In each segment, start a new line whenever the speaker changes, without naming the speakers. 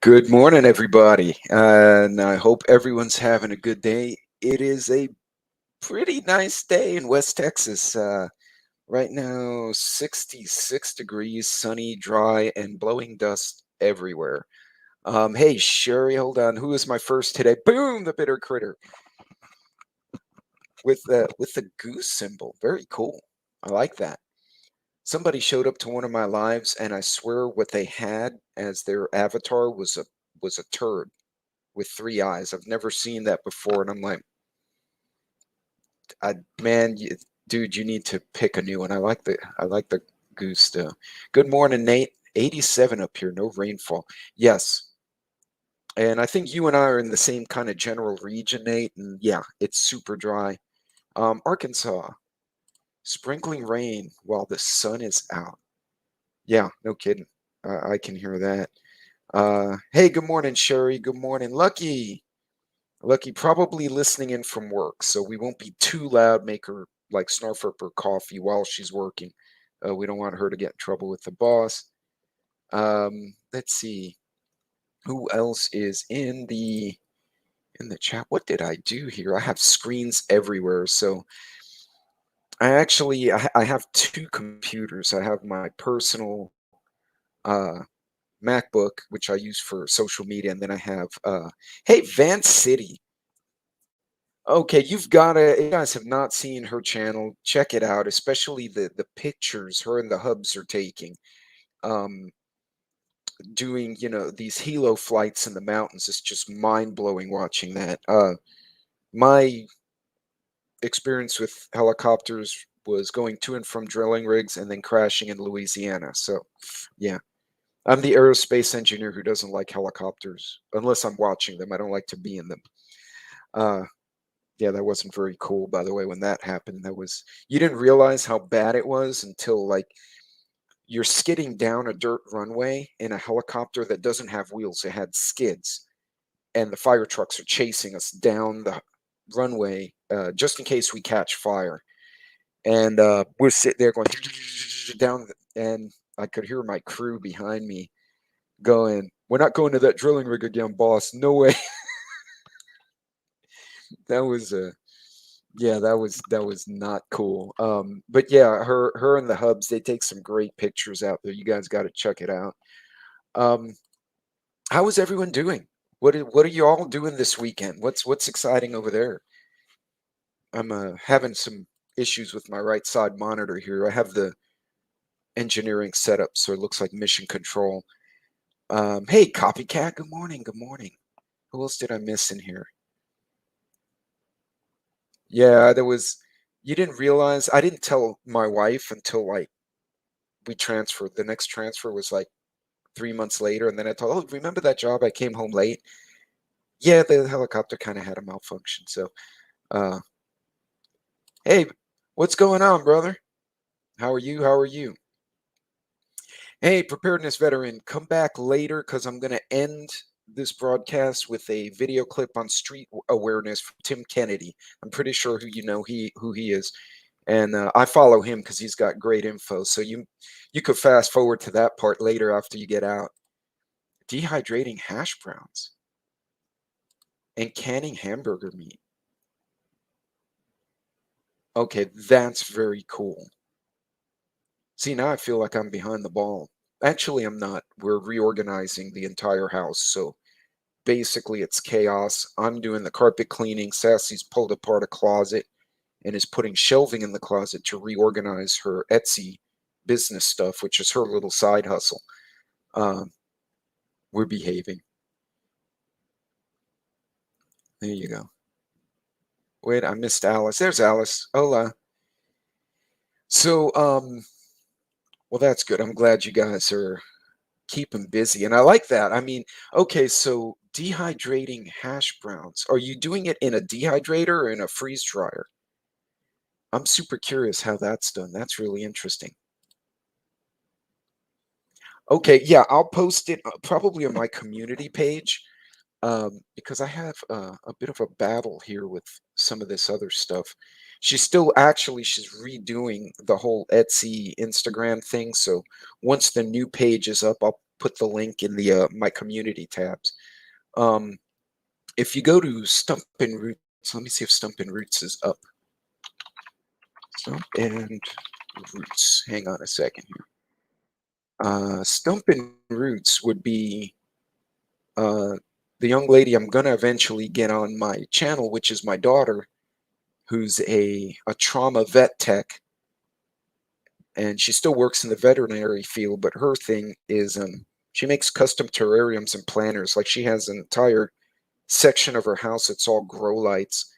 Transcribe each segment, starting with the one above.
Good morning, everybody, and I hope everyone's having a good day. It is a pretty nice day in West Texas. Right now, 66 degrees, sunny, dry, and blowing dust everywhere. Hey, Sherry, hold on. Who is my first today? Boom, the bitter critter with the goose symbol. Very cool. I like that. Somebody showed up to one of my lives, and I swear what they had as their avatar was a turd with three eyes. I've never seen that before, and I'm like, man, dude, you need to pick a new one. I like the goose though. Good morning, Nate. 87 up here, no rainfall. Yes, and I think you and I are in the same kind of general region, Nate. And yeah, it's super dry. Arkansas, sprinkling rain while the sun is out. Yeah, no kidding. I can hear that. Hey, good morning, Sherry. Good morning, Lucky. Lucky probably listening in from work, so we won't be too loud, make her like snarf up her coffee while she's working. We don't want her to get in trouble with the boss. Let's see who else is in the chat. What did I do here? I have screens everywhere, so I have two computers. I have my personal uh, MacBook, which I use for social media, and then I have hey, Vance City. Okay, you've gotta if you guys have not seen her channel, check it out, especially the pictures her and the hubs are taking. Um, doing, these helo flights in the mountains. It's just mind-blowing watching that. My experience with helicopters was going to and from drilling rigs and then crashing in Louisiana. So, yeah. I'm the aerospace engineer who doesn't like helicopters unless I'm watching them. I don't like to be in them. Uh, Yeah, that wasn't very cool, by the way, when that happened. You didn't realize how bad it was until like you're skidding down a dirt runway in a helicopter that doesn't have wheels. It had skids, and the fire trucks are chasing us down the runway just in case we catch fire. And we're sitting there going down, and I could hear my crew behind me going, "We're not going to that drilling rig again, boss. No way." That was a Yeah, that was not cool. But yeah, her and the hubs, they take some great pictures out there. You guys got to check it out. Um, how is everyone doing? What are you all doing this weekend? What's exciting over there? I'm having some issues with my right side monitor here. I have the engineering setup, so it looks like mission control. Hey, copycat. Good morning. Good morning. Who else did I miss in here? Yeah, there was. You didn't realize. I didn't tell my wife until like we transferred. The next transfer was like 3 months later, and then I told, "Oh, remember that job? I came home late." Yeah, the helicopter kind of had a malfunction. So, uh, hey, what's going on, brother? How are you? How are you? Hey, preparedness veteran, come back later because I'm going to end this broadcast with a video clip on street awareness from Tim Kennedy. I'm pretty sure who he is, and I follow him because he's got great info. So you could fast forward to that part later after you get out. Dehydrating hash browns and canning hamburger meat. Okay, that's very cool. See, now I feel like I'm behind the ball. Actually, I'm not. We're reorganizing the entire house, so basically it's chaos. I'm doing the carpet cleaning. Sassy's pulled apart a closet and is putting shelving in the closet to reorganize her Etsy business stuff, which is her little side hustle. Um, we're behaving. There you go. Wait, I missed Alice. There's Alice. Hola. So, well, that's good. I'm glad you guys are keeping busy, and I like that. I mean, okay, so dehydrating hash browns. Are you doing it in a dehydrator or in a freeze dryer? I'm super curious how that's done. That's really interesting. Okay, yeah, I'll post it probably on my community page because I have a bit of a battle here with some of this other stuff. She's redoing the whole Etsy Instagram thing. So once the new page is up, put the link in the my community tabs. If you go to Stump and Roots, let me see if Stump and Roots is up. Stump and Roots. Hang on a second here. Stump and Roots would be the young lady I'm gonna eventually get on my channel, which is my daughter, who's a trauma vet tech, and she still works in the veterinary field, but her thing is she makes custom terrariums and planters. Like, she has an entire section of her house that's all grow lights.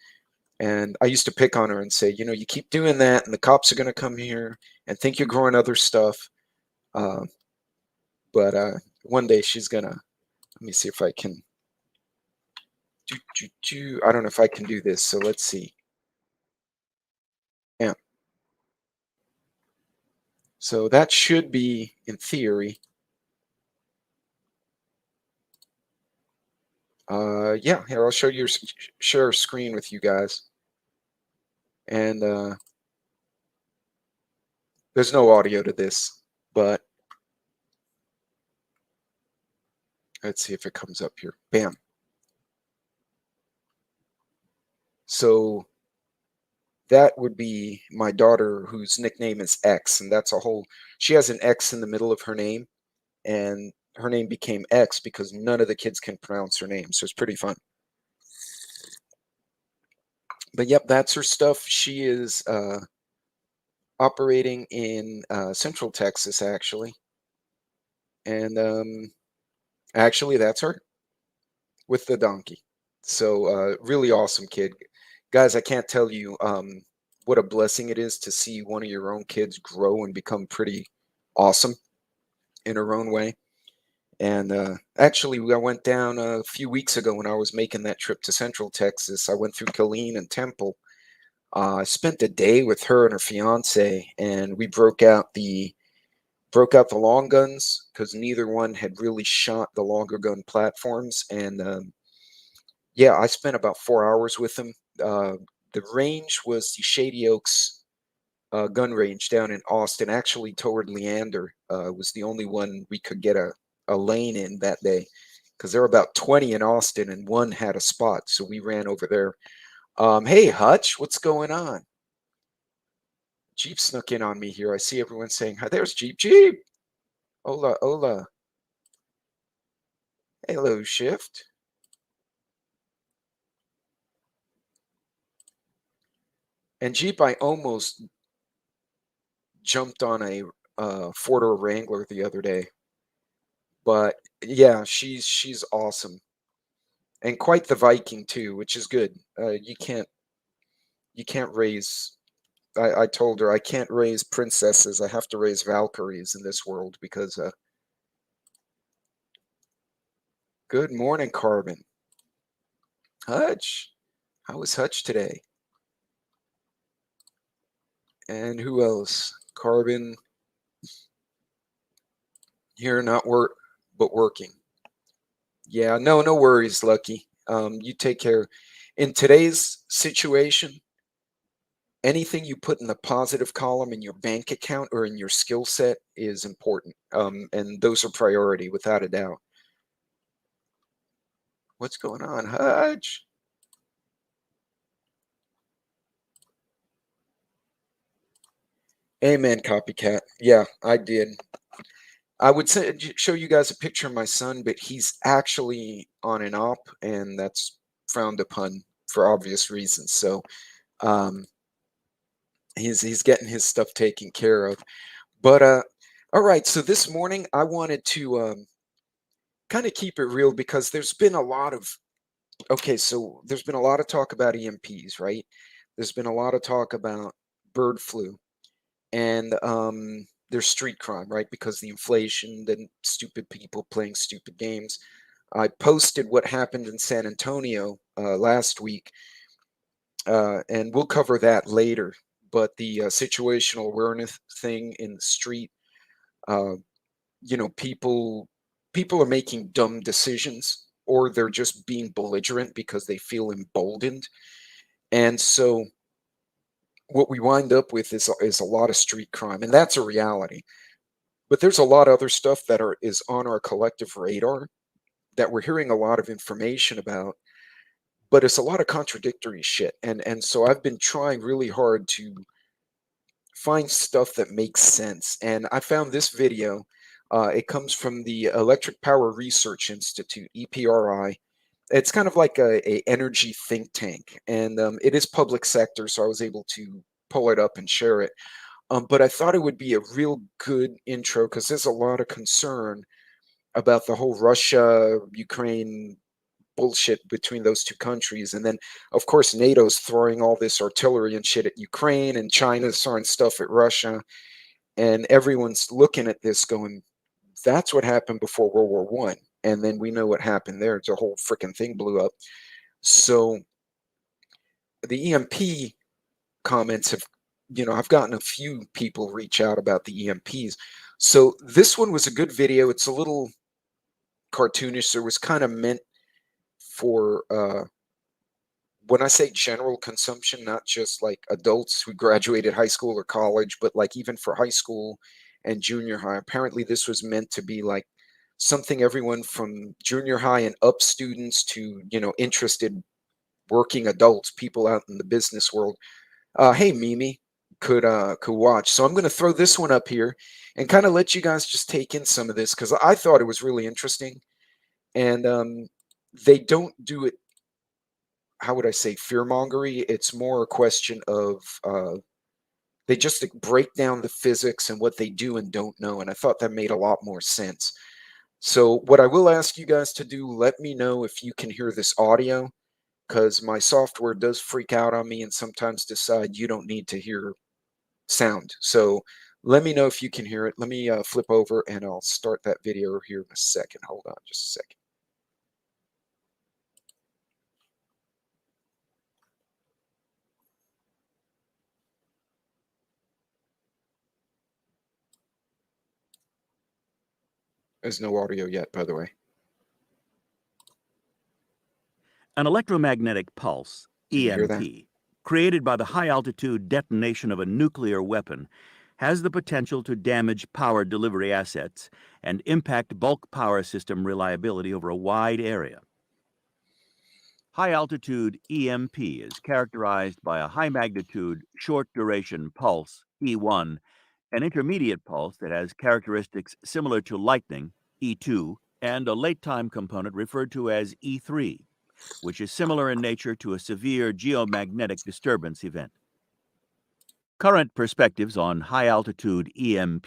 And I used to pick on her and say, you know, you keep doing that and the cops are going to come here and think you're growing other stuff. Uh, but one day she's going to, let me see if I can, I don't know if I can do this. So let's see. Yeah. So that should be, in theory. Yeah, here, I'll show you, share a screen with you guys. And there's no audio to this, but let's see if it comes up here. Bam. So that would be my daughter, whose nickname is X, and that's a whole, she has an X in the middle of her name, and her name became X because none of the kids can pronounce her name, so it's pretty fun. But yep, that's her stuff. She is operating in Central Texas, actually. And actually, that's her with the donkey. So really awesome kid. Guys, I can't tell you what a blessing it is to see one of your own kids grow and become pretty awesome in her own way. And actually, I went down a few weeks ago when I was making that trip to Central Texas. I went through Killeen and Temple. I spent a day with her and her fiance, and we broke out the long guns because neither one had really shot the longer gun platforms. And yeah, I spent about 4 hours with them. The range was the Shady Oaks gun range down in Austin, actually toward Leander. Was the only one we could get a lane in that day because there were about 20 in Austin and one had a spot. So we ran over there. Hey, Hutch, what's going on? Jeep snuck in on me here. I see everyone saying, hi, there's Jeep. Jeep. Hola, hola. Hello, Shift. And Jeep, I almost jumped on a four-door Wrangler the other day. But yeah, she's awesome. And quite the Viking too, which is good. You can't raise. I told her I can't raise princesses. I have to raise Valkyries in this world because. Good morning, Carbon. Hutch, how was Hutch today? And who else? Carbon. Here, not work, but working. Yeah, no worries, Lucky. You take care. In today's situation, anything you put in the positive column in your bank account or in your skill set is important. And those are priority without a doubt. What's going on, Hutch? Amen, copycat. Yeah, I did. I would show you guys a picture of my son, but he's actually on an op, and that's frowned upon for obvious reasons. So um, he's getting his stuff taken care of. But all right, so this morning I wanted to kind of keep it real because there's been a lot of so there's been a lot of talk about EMPs, right? There's been a lot of talk about bird flu, and there's street crime, right? Because the inflation, then stupid people playing stupid games. I posted what happened in San Antonio last week, and we'll cover that later. But the situational awareness thing in the street, uh, people are making dumb decisions, or they're just being belligerent because they feel emboldened, and so what we wind up with is a lot of street crime, and that's a reality. But there's a lot of other stuff that is on our collective radar that we're hearing a lot of information about, but it's a lot of contradictory shit. And so I've been trying really hard to find stuff that makes sense. And I found this video. It comes from the Electric Power Research Institute, EPRI. It's kind of like a energy think tank, and it is public sector, so I was able to pull it up and share it. But I thought it would be a real good intro because there's a lot of concern about the whole Russia Ukraine bullshit between those two countries. And then, of course, NATO's throwing all this artillery and shit at Ukraine, and China's throwing stuff at Russia. And everyone's looking at this going, that's what happened before World War One. And then we know what happened there. The whole freaking thing blew up. So the EMP comments have, I've gotten a few people reach out about the EMPs. So this one was a good video. It's a little cartoonish. So it was kind of meant for when I say general consumption, not just like adults who graduated high school or college, but like even for high school and junior high. Apparently, this was meant to be like something everyone from junior high and up students to, interested working adults, people out in the business world. Hey, Mimi, could watch. So I'm going to throw this one up here and kind of let you guys just take in some of this because I thought it was really interesting. And they don't do it, how would I say, fearmongery. It's more a question of they just break down the physics and what they do and don't know. And I thought that made a lot more sense. So what I will ask you guys to do, let me know if you can hear this audio, because my software does freak out on me and sometimes decide you don't need to hear sound. So let me know if you can hear it. Let me flip over and I'll start that video here in a second. Hold on just a second. There's no audio yet, by the way.
An electromagnetic pulse,
Can you hear that?
EMP, created by the high-altitude detonation of a nuclear weapon, has the potential to damage power delivery assets and impact bulk power system reliability over a wide area. High-altitude EMP is characterized by a high-magnitude, short-duration pulse, E1, an intermediate pulse that has characteristics similar to lightning, E2, and a late-time component referred to as E3, which is similar in nature to a severe geomagnetic disturbance event. Current perspectives on high-altitude EMP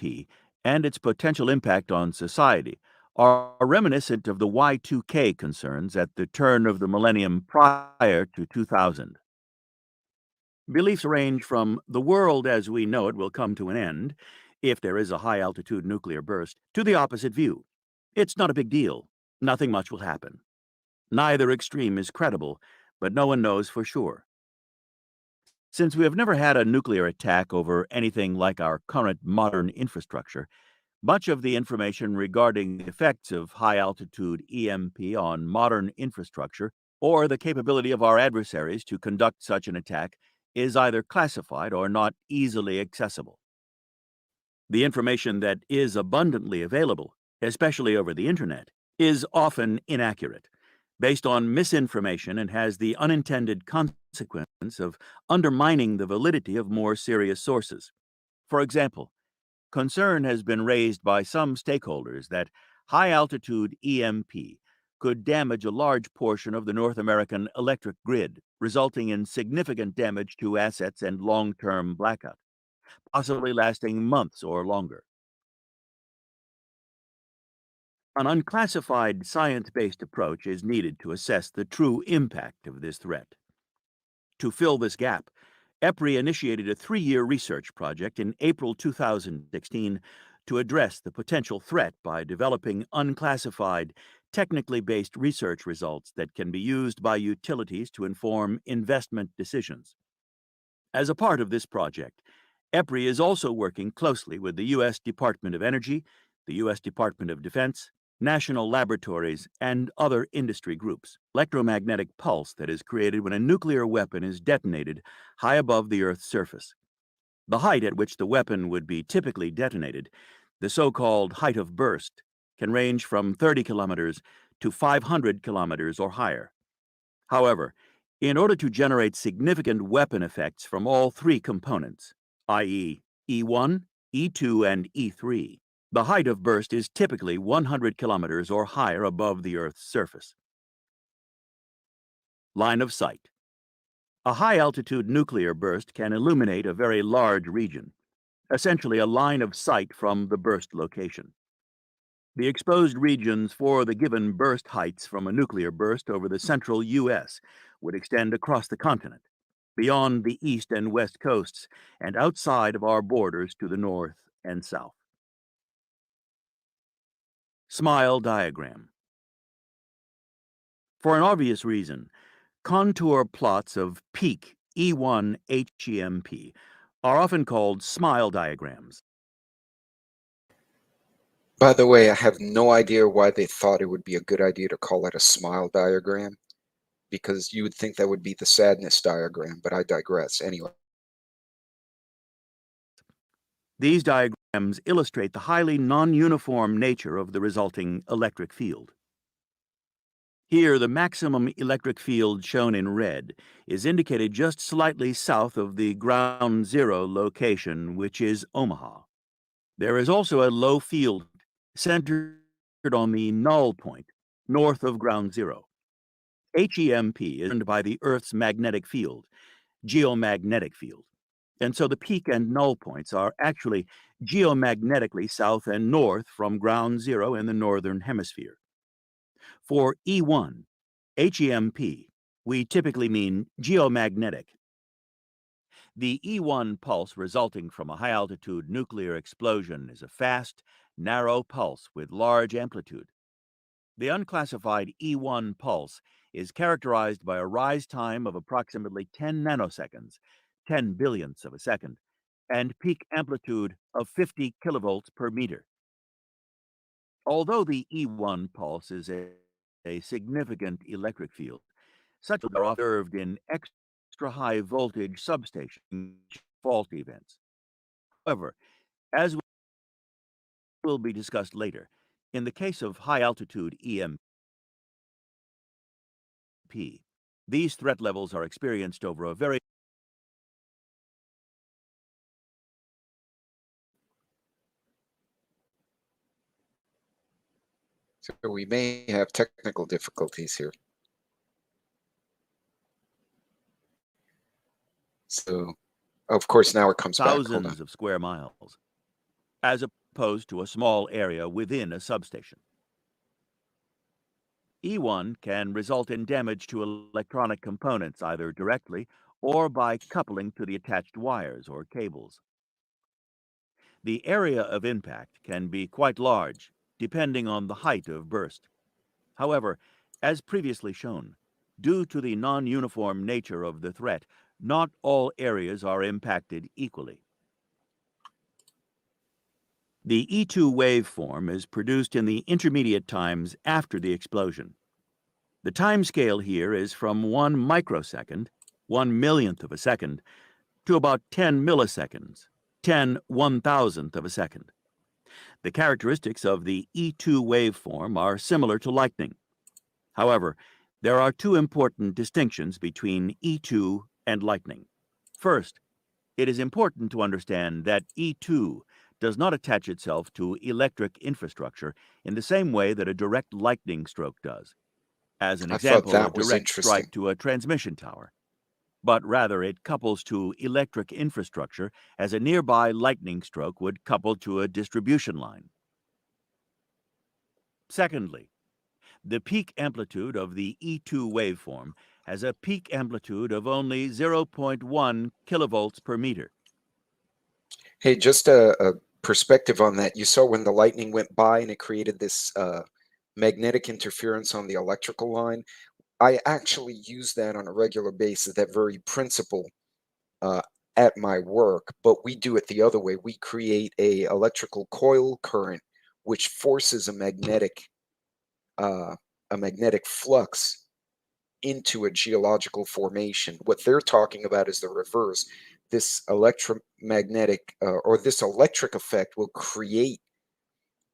and its potential impact on society are reminiscent of the Y2K concerns at the turn of the millennium prior to 2000. Beliefs range from the world as we know it will come to an end if there is a high-altitude nuclear burst to the opposite view. It's not a big deal. Nothing much will happen. Neither extreme is credible, but no one knows for sure. Since we have never had a nuclear attack over anything like our current modern infrastructure, much of the information regarding the effects of high-altitude EMP on modern infrastructure or the capability of our adversaries to conduct such an attack is either classified or not easily accessible. The information that is abundantly available, especially over the internet, is often inaccurate, based on misinformation, and has the unintended consequence of undermining the validity of more serious sources. For example, concern has been raised by some stakeholders that high-altitude EMP could damage a large portion of the North American electric grid, resulting in significant damage to assets and long-term blackout, possibly lasting months or longer. An unclassified science-based approach is needed to assess the true impact of this threat. To fill this gap, EPRI initiated a 3-year research project in April 2016 to address the potential threat by developing unclassified, technically based research results that can be used by utilities to inform investment decisions. As a part of this project, EPRI is also working closely with the U.S. Department of Energy, the U.S. Department of Defense, national laboratories, and other industry groups. Electromagnetic pulse that is created when a nuclear weapon is detonated high above the Earth's surface. The height at which the weapon would be typically detonated The so-called height of burst can range from 30 kilometers to 500 kilometers or higher. However, in order to generate significant weapon effects from all three components, i.e. E1, E2, and E3, the height of burst is typically 100 kilometers or higher above the Earth's surface. Line of sight. A high-altitude nuclear burst can illuminate a very large region, essentially a line of sight from the burst location. The exposed regions for the given burst heights from a nuclear burst over the central U.S. would extend across the continent, beyond the east and west coasts, and outside of our borders to the north and south. Smile diagram. For an obvious reason, contour plots of peak E1 HEMP are often called smile diagrams.
By the way, I have no idea why they thought it would be a good idea to call it a smile diagram, because you would think that would be the sadness diagram, but I digress. Anyway.
These diagrams illustrate the highly non-uniform nature of the resulting electric field. Here, the maximum electric field shown in red is indicated just slightly south of the ground zero location, which is Omaha. There is also a low field centered on the null point, north of ground zero. HEMP is governed by the Earth's magnetic field, geomagnetic field, and so the peak and null points are actually geomagnetically south and north from ground zero in the northern hemisphere. For E1, HEMP, we typically mean geomagnetic. The E1 pulse resulting from a high-altitude nuclear explosion is a fast, narrow pulse with large amplitude. The unclassified E1 pulse is characterized by a rise time of approximately 10 nanoseconds, 10 billionths of a second, and peak amplitude of 50 kilovolts per meter. Although the E1 pulse is a significant electric field, such are observed in extra high voltage substation fault events. However, as will be discussed later, in the case of high altitude EMP, these threat levels are experienced over a very
So we may have technical difficulties here. So, of course, now it comes back. Hold on.
thousands of square miles, as opposed to a small area within a substation. E1 can result in damage to electronic components either directly or by coupling to the attached wires or cables. The area of impact can be quite large, depending on the height of burst. However, as previously shown, due to the non-uniform nature of the threat, not all areas are impacted equally. The E2 waveform is produced in the intermediate times after the explosion. The time scale here is from 1 microsecond, 1/1,000,000th of a second, to about 10 milliseconds, 10/1000th of a second. The characteristics of the E2 waveform are similar to lightning. However, there are two important distinctions between E2 and lightning. First, it is important to understand that E2 does not attach itself to electric infrastructure in the same way that a direct lightning stroke does. As an
I thought
example, a
that was
direct
interesting.
strike to a transmission tower. But rather it couples to electric infrastructure as a nearby lightning stroke would couple to a distribution line. Secondly, the peak amplitude of the E2 waveform has a peak amplitude of only 0.1 kilovolts per meter.
Hey, just a perspective on that. You saw when the lightning went by and it created this magnetic interference on the electrical line. I actually use that on a regular basis, that very principle at my work, but we do it the other way. We create a electrical coil current which forces a magnetic flux into a geological formation. What they're talking about is the reverse. This electromagnetic or this electric effect will create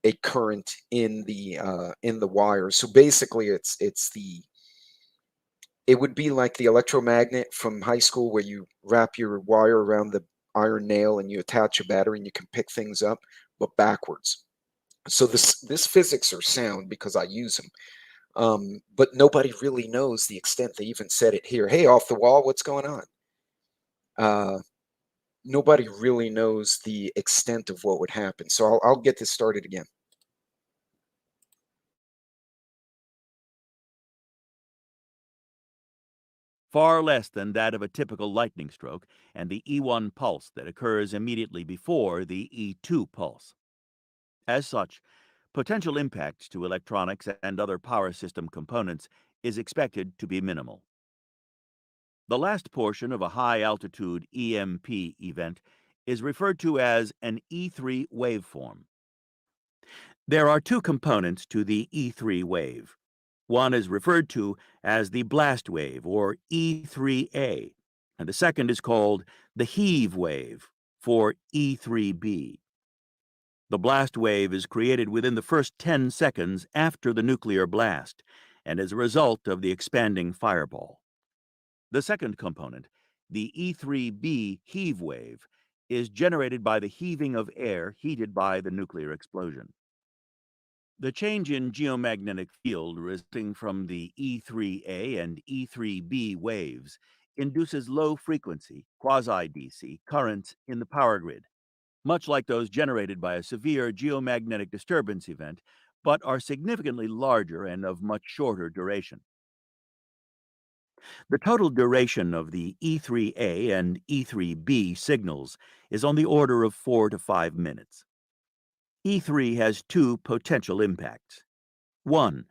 a current in the wire. So basically, it would be like the electromagnet from high school where you wrap your wire around the iron nail and you attach a battery and you can pick things up, but backwards. So this physics are sound because I use them. But nobody really knows the extent. They even said it here. Hey, off the wall, what's going on? Nobody really knows the extent of what would happen. So I'll get this started again.
Far less than that of a typical lightning stroke and the E1 pulse that occurs immediately before the E2 pulse. As such, potential impacts to electronics and other power system components is expected to be minimal. The last portion of a high-altitude EMP event is referred to as an E3 waveform. There are two components to the E3 wave. One is referred to as the blast wave, or E3A, and the second is called the heave wave, for E3B. The blast wave is created within the first 10 seconds after the nuclear blast, and is a result of the expanding fireball. The second component, the E3B heave wave, is generated by the heaving of air heated by the nuclear explosion. The change in geomagnetic field resulting from the E3A and E3B waves induces low-frequency, quasi-DC currents in the power grid, much like those generated by a severe geomagnetic disturbance event, but are significantly larger and of much shorter duration. The total duration of the E3A and E3B signals is on the order of 4 to 5 minutes. E3 has two potential impacts. One,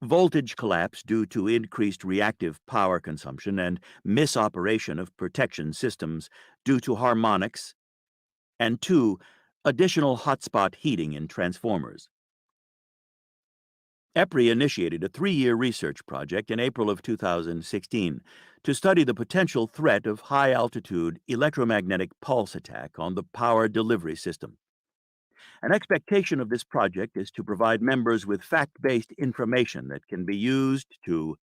voltage collapse due to increased reactive power consumption and misoperation of protection systems due to harmonics. And two, additional hotspot heating in transformers. EPRI initiated a 3-year research project in April of 2016 to study the potential threat of high-altitude electromagnetic pulse attack on the power delivery system. An expectation of this project is to provide members with fact-based information that can be used to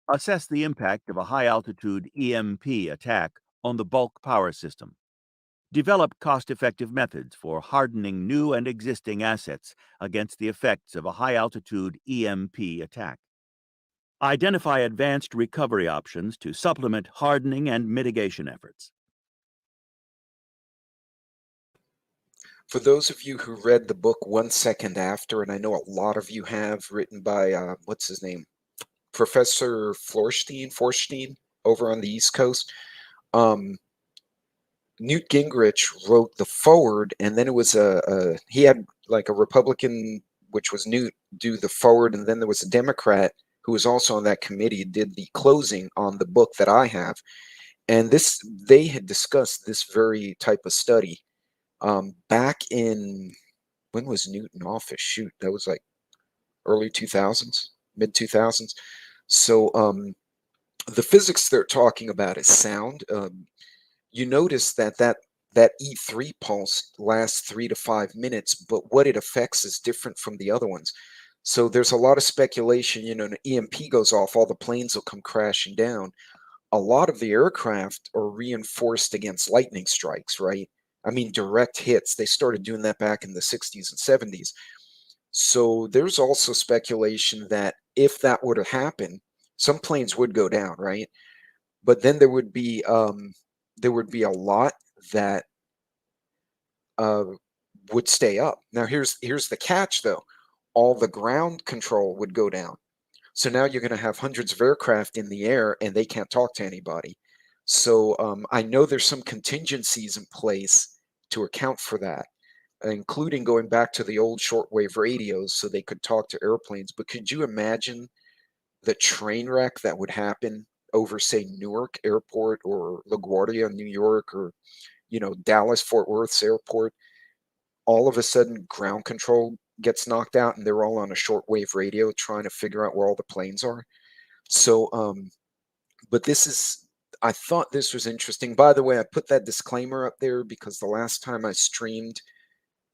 assess the impact of a high-altitude EMP attack on the bulk power system, develop cost-effective methods for hardening new and existing assets against the effects of a high-altitude EMP attack, identify advanced recovery options to supplement hardening and mitigation efforts.
For those of you who read the book 1 Second After, and I know a lot of you have, written by, what's his name? Professor Forstein over on the East Coast. Newt Gingrich wrote the foreword, and then it was he had like a Republican, which was Newt, do the foreword, and then there was a Democrat who was also on that committee, did the closing on the book that I have. And they had discussed this very type of study back in, when was Newt in office? Shoot, that was like early 2000s, mid 2000s. So the physics they're talking about is sound. You notice that E3 pulse lasts 3 to 5 minutes, but what it affects is different from the other ones. So there's a lot of speculation, an EMP goes off, all the planes will come crashing down. A lot of the aircraft are reinforced against lightning strikes, right? I mean, direct hits. They started doing that back in the 60s and 70s. So there's also speculation that if that were to happen, some planes would go down, right? But then there would be a lot that would stay up. Now here's the catch though. All the ground control would go down. So now you're going to have hundreds of aircraft in the air and they can't talk to anybody. So I know there's some contingencies in place to account for that, including going back to the old shortwave radios so they could talk to airplanes. But could you imagine the train wreck that would happen over, say, Newark Airport or LaGuardia, New York, or Dallas Fort Worth's airport? All of a sudden, ground control gets knocked out, and they're all on a shortwave radio trying to figure out where all the planes are. So, but I thought this was interesting. By the way, I put that disclaimer up there because the last time I streamed,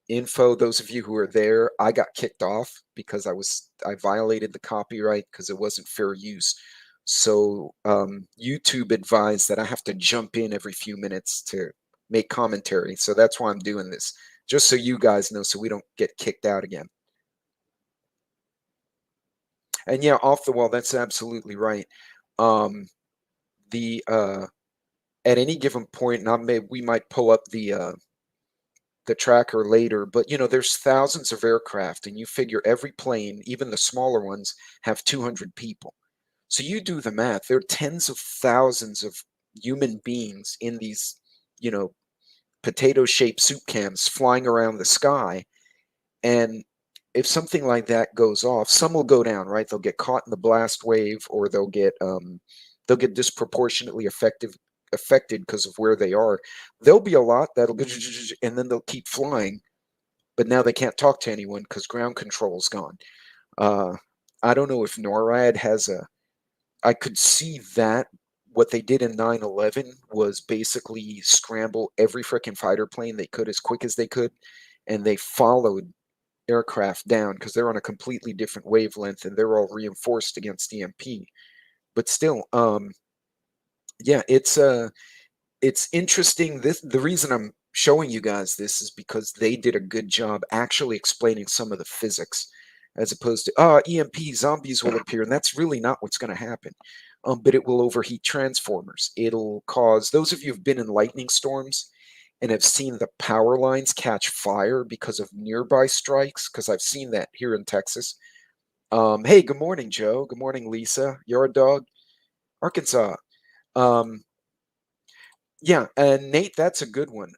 info. Those of you who are there, I got kicked off because I violated the copyright because it wasn't fair use. So YouTube advised that I have to jump in every few minutes to make commentary. So that's why I'm doing this, just so you guys know, so we don't get kicked out again. And yeah, off the wall, that's absolutely right. The At any given point, and we might pull up the tracker later, but there's thousands of aircraft, and you figure every plane, even the smaller ones, have 200 people. So you do the math. There are tens of thousands of human beings in these, potato-shaped soup cans flying around the sky. And if something like that goes off, some will go down, right? They'll get caught in the blast wave, or they'll get disproportionately affected because of where they are. There'll be a lot that'll go, and then they'll keep flying, but now they can't talk to anyone because ground control's gone. I don't know if NORAD has a. I could see that what they did in 9/11 was basically scramble every freaking fighter plane they could as quick as they could, and they followed aircraft down because they're on a completely different wavelength and they're all reinforced against EMP. But still, yeah, it's interesting. The reason I'm showing you guys this is because they did a good job actually explaining some of the physics, as opposed to EMP zombies will appear, and that's really not what's going to happen. But it will overheat transformers. It'll cause those of you who've been in lightning storms and have seen the power lines catch fire because of nearby strikes, because I've seen that here in Texas. Hey, good morning, Joe. Good morning, Lisa. Yard Dog, Arkansas. Um, yeah, and Nate, that's a good one.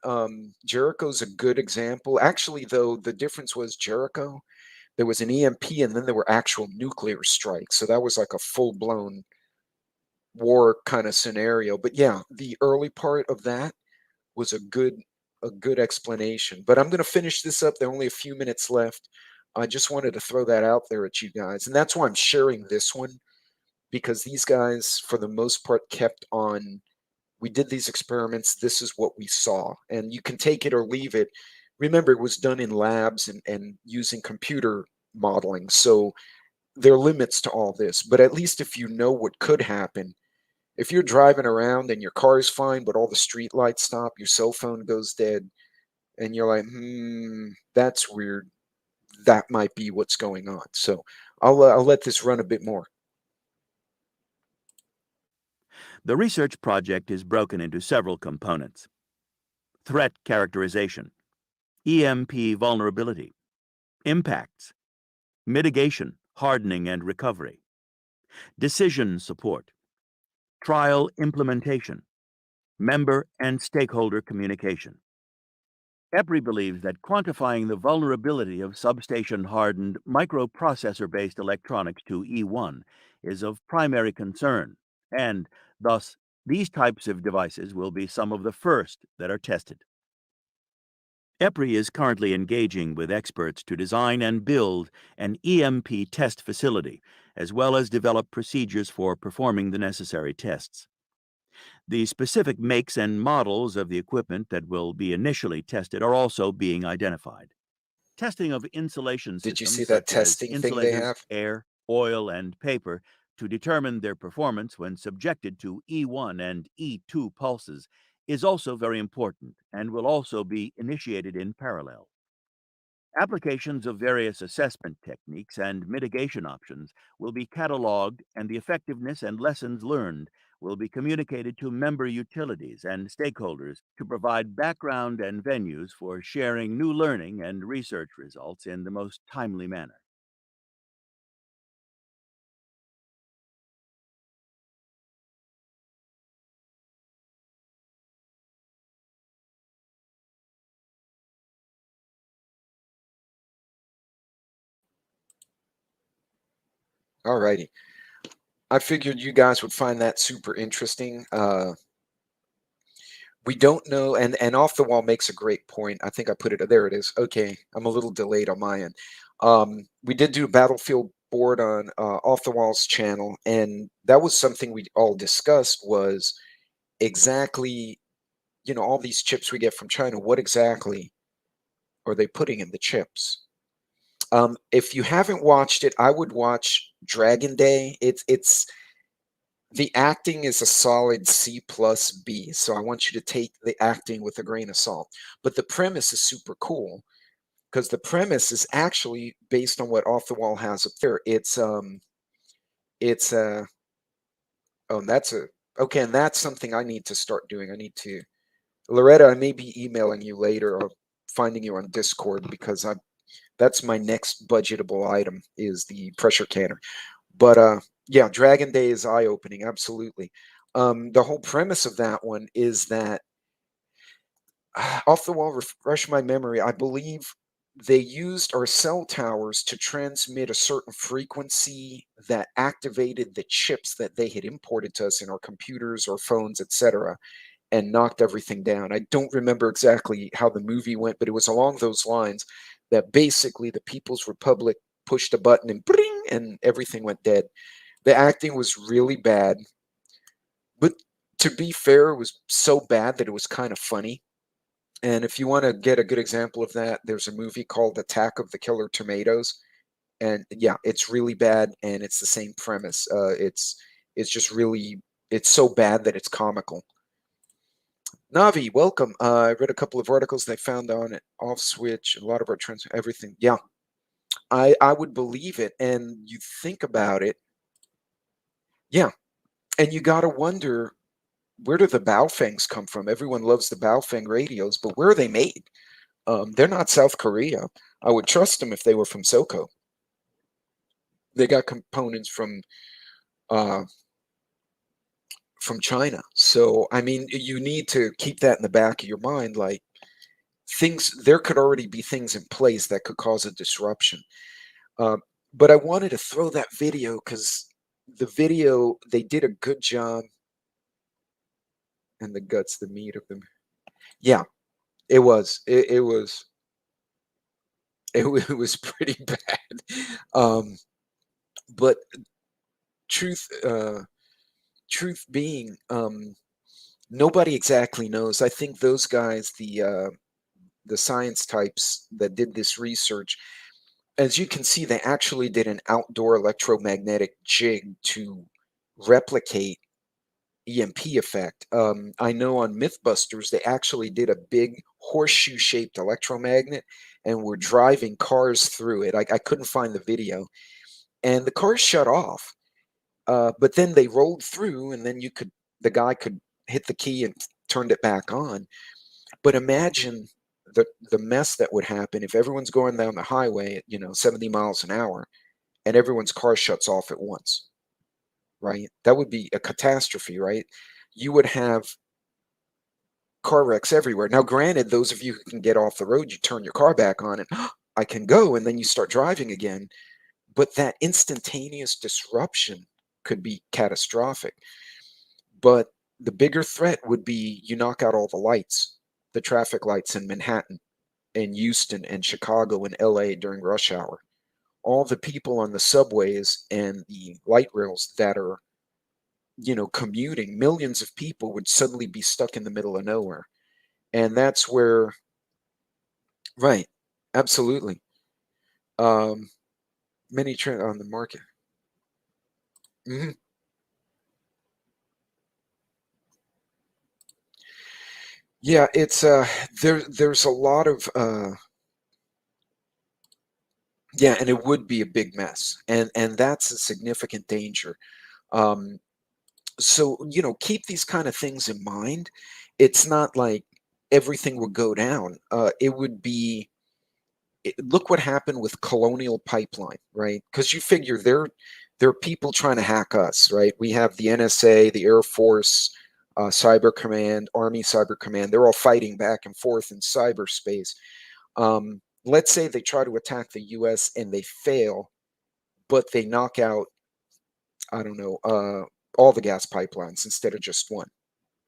Jericho's a good example. Actually, though, the difference was Jericho, there was an EMP and then there were actual nuclear strikes. So that was like a full-blown war kind of scenario. But yeah, the early part of that was a good explanation. But I'm going to finish this up. There are only a few minutes left. I just wanted to throw that out there at you guys. And that's why I'm sharing this one, because these guys, for the most part, kept on. We did these experiments. This is what we saw. And you can take it or leave it. Remember, it was done in labs and using computer modeling. So there are limits to all this. But at least if you know what could happen, if you're driving around and your car is fine, but all the street lights stop, your cell phone goes dead, and you're like, that's weird. That might be what's going on. So I'll let this run a bit more.
The research project is broken into several components: threat characterization, EMP vulnerability, impacts, mitigation, hardening and recovery, decision support, trial implementation, member and stakeholder communication. EPRI believes that quantifying the vulnerability of substation-hardened microprocessor-based electronics to E1 is of primary concern, and thus these types of devices will be some of the first that are tested. EPRI is currently engaging with experts to design and build an EMP test facility, as well as develop procedures for performing the necessary tests. The specific makes and models of the equipment that will be initially tested are also being identified. Testing of insulation
Did you see
systems
that
such as
testing thing they
insulators,
have?
air, oil, and paper to determine their performance when subjected to E1 and E2 pulses is also very important and will also be initiated in parallel. Applications of various assessment techniques and mitigation options will be cataloged, and the effectiveness and lessons learned will be communicated to member utilities and stakeholders to provide background and venues for sharing new learning and research results in the most timely manner.
All righty. I figured you guys would find that super interesting. We don't know, and off the wall makes a great point. I think I put it there. It is okay. I'm a little delayed on my end. We did do a battlefield board on off the wall's channel, and that was something we all discussed. Was exactly all these chips we get from China. What exactly are they putting in the chips? If you haven't watched it, I would watch Dragon Day. It's the acting is a solid C plus B. So I want you to take the acting with a grain of salt. But the premise is super cool because the premise is actually based on what Off the Wall has up there. It's oh, and that's a okay, and that's something I need to start doing. I need to Loretta, I may be emailing you later or finding you on Discord because that's my next budgetable item is the pressure canner. But yeah, Dragon Day is eye-opening, absolutely. The whole premise of that one is that off the wall, refresh my memory, I believe they used our cell towers to transmit a certain frequency that activated the chips that they had imported to us in our computers or phones, etc., and knocked everything down. I don't remember exactly how the movie went, but it was along those lines that basically the People's Republic pushed a button and bring, and everything went dead. The acting was really bad, but to be fair, it was so bad that it was kind of funny. And if you want to get a good example of that, there's a movie called Attack of the Killer Tomatoes, and yeah, it's really bad, and it's the same premise. It's just really it's so bad that it's comical. Navi, welcome. I read a couple of articles they found on it. Off switch, a lot of our trends, everything. Yeah, I would believe it. And you think about it, yeah, and you got to wonder where do the Baofangs come from? Everyone loves the Baofeng radios, but where are they made? They're not South Korea. I would trust them if they were from SoCo. They got components uh, from China. So I mean, you need to keep that in the back of your mind. Like things, there could already be things in place that could cause a disruption. Uh, but I wanted to throw that video because the video they did a good job, and the guts, the meat of them. Yeah, it was. It was. It was pretty bad. But truth, truth being, nobody exactly knows. I think those guys, the science types that did this research, as you can see, they actually did an outdoor electromagnetic jig to replicate EMP effect. I know on Mythbusters, they actually did a big horseshoe shaped electromagnet and were driving cars through it. I couldn't find the video. And the cars shut off. But then they rolled through, and then the guy could hit the key and turned it back on. But imagine the mess that would happen if everyone's going down the highway at 70 miles an hour and everyone's car shuts off at once, right? That would be a catastrophe, right? You would have car wrecks everywhere. Now, granted, those of you who can get off the road, you turn your car back on and I can go, and then you start driving again. But that instantaneous disruption could be catastrophic. But the bigger threat would be you knock out all the lights, the traffic lights in Manhattan and Houston and Chicago and LA during rush hour. All the people on the subways and the light rails that are, commuting, millions of people would suddenly be stuck in the middle of nowhere. And that's where, right, absolutely. Um, many on the market. Mhm. Yeah, it's there's a lot of yeah, and it would be a big mess. And that's a significant danger. Um, so, keep these kind of things in mind. It's not like everything would go down. It would be look what happened with Colonial Pipeline, right? Because you figure there are people trying to hack us, right? We have the NSA, the Air Force, Cyber Command, Army Cyber Command. They're all fighting back and forth in cyberspace. Let's say they try to attack the U.S. and they fail, but they knock out, I don't know, all the gas pipelines instead of just one,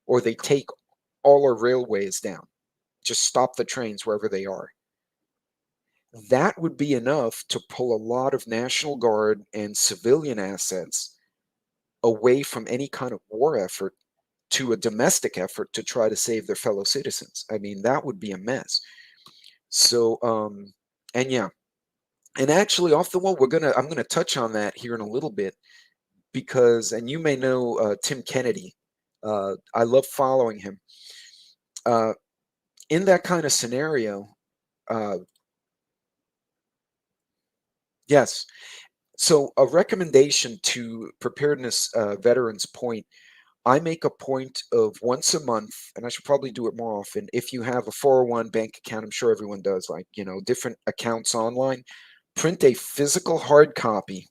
or they take all our railways down, just stop the trains wherever they are. That would be enough to pull a lot of National Guard and civilian assets away from any kind of war effort to a domestic effort to try to save their fellow citizens. I mean, that would be a mess. So, and yeah, and actually, off the wall, I'm gonna touch on that here in a little bit because, and you may know Tim Kennedy. I love following him. Uh, in that kind of scenario, uh, yes. So, a recommendation to preparedness veterans point, I make a point of once a month, and I should probably do it more often. If you have a 401 bank account, I'm sure everyone does, like, different accounts online, print a physical hard copy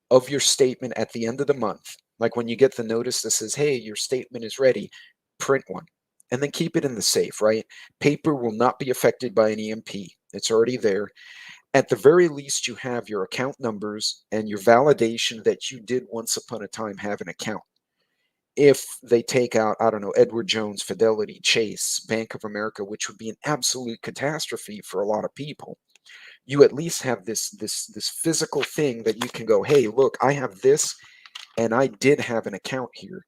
of your statement at the end of the month. Like when you get the notice that says, hey, your statement is ready, print one and then keep it in the safe, right? Paper will not be affected by an EMP. It's already there. At the very least, you have your account numbers and your validation that you did once upon a time have an account. If they take out, I don't know, Edward Jones, Fidelity, Chase, Bank of America, which would be an absolute catastrophe for a lot of people, you at least have this physical thing that you can go, hey, look, I have this, and I did have an account here.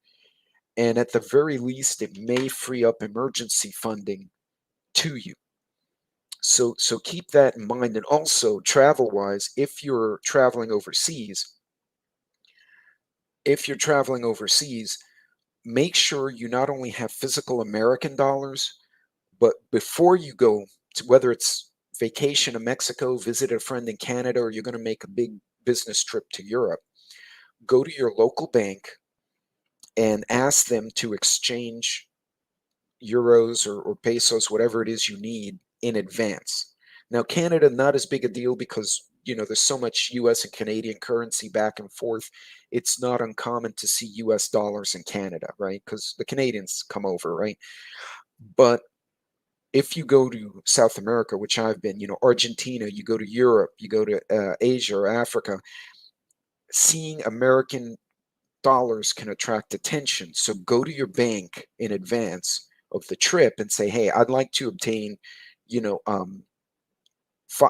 And at the very least, it may free up emergency funding to you. So keep that in mind. And also, travel wise, if you're traveling overseas, make sure you not only have physical American dollars, but before you go to, whether it's vacation to Mexico, visit a friend in Canada, or you're going to make a big business trip to Europe, go to your local bank and ask them to exchange euros or pesos, whatever it is you need, in advance. Now, Canada, not as big a deal because there's so much US and Canadian currency back and forth. It's not uncommon to see US dollars in Canada, right? Because the Canadians come over, right? But if you go to South America, which I've been, Argentina, you go to Europe, you go to Asia or Africa, seeing American dollars can attract attention. So go to your bank in advance of the trip and say, hey, I'd like to obtain, you know, um,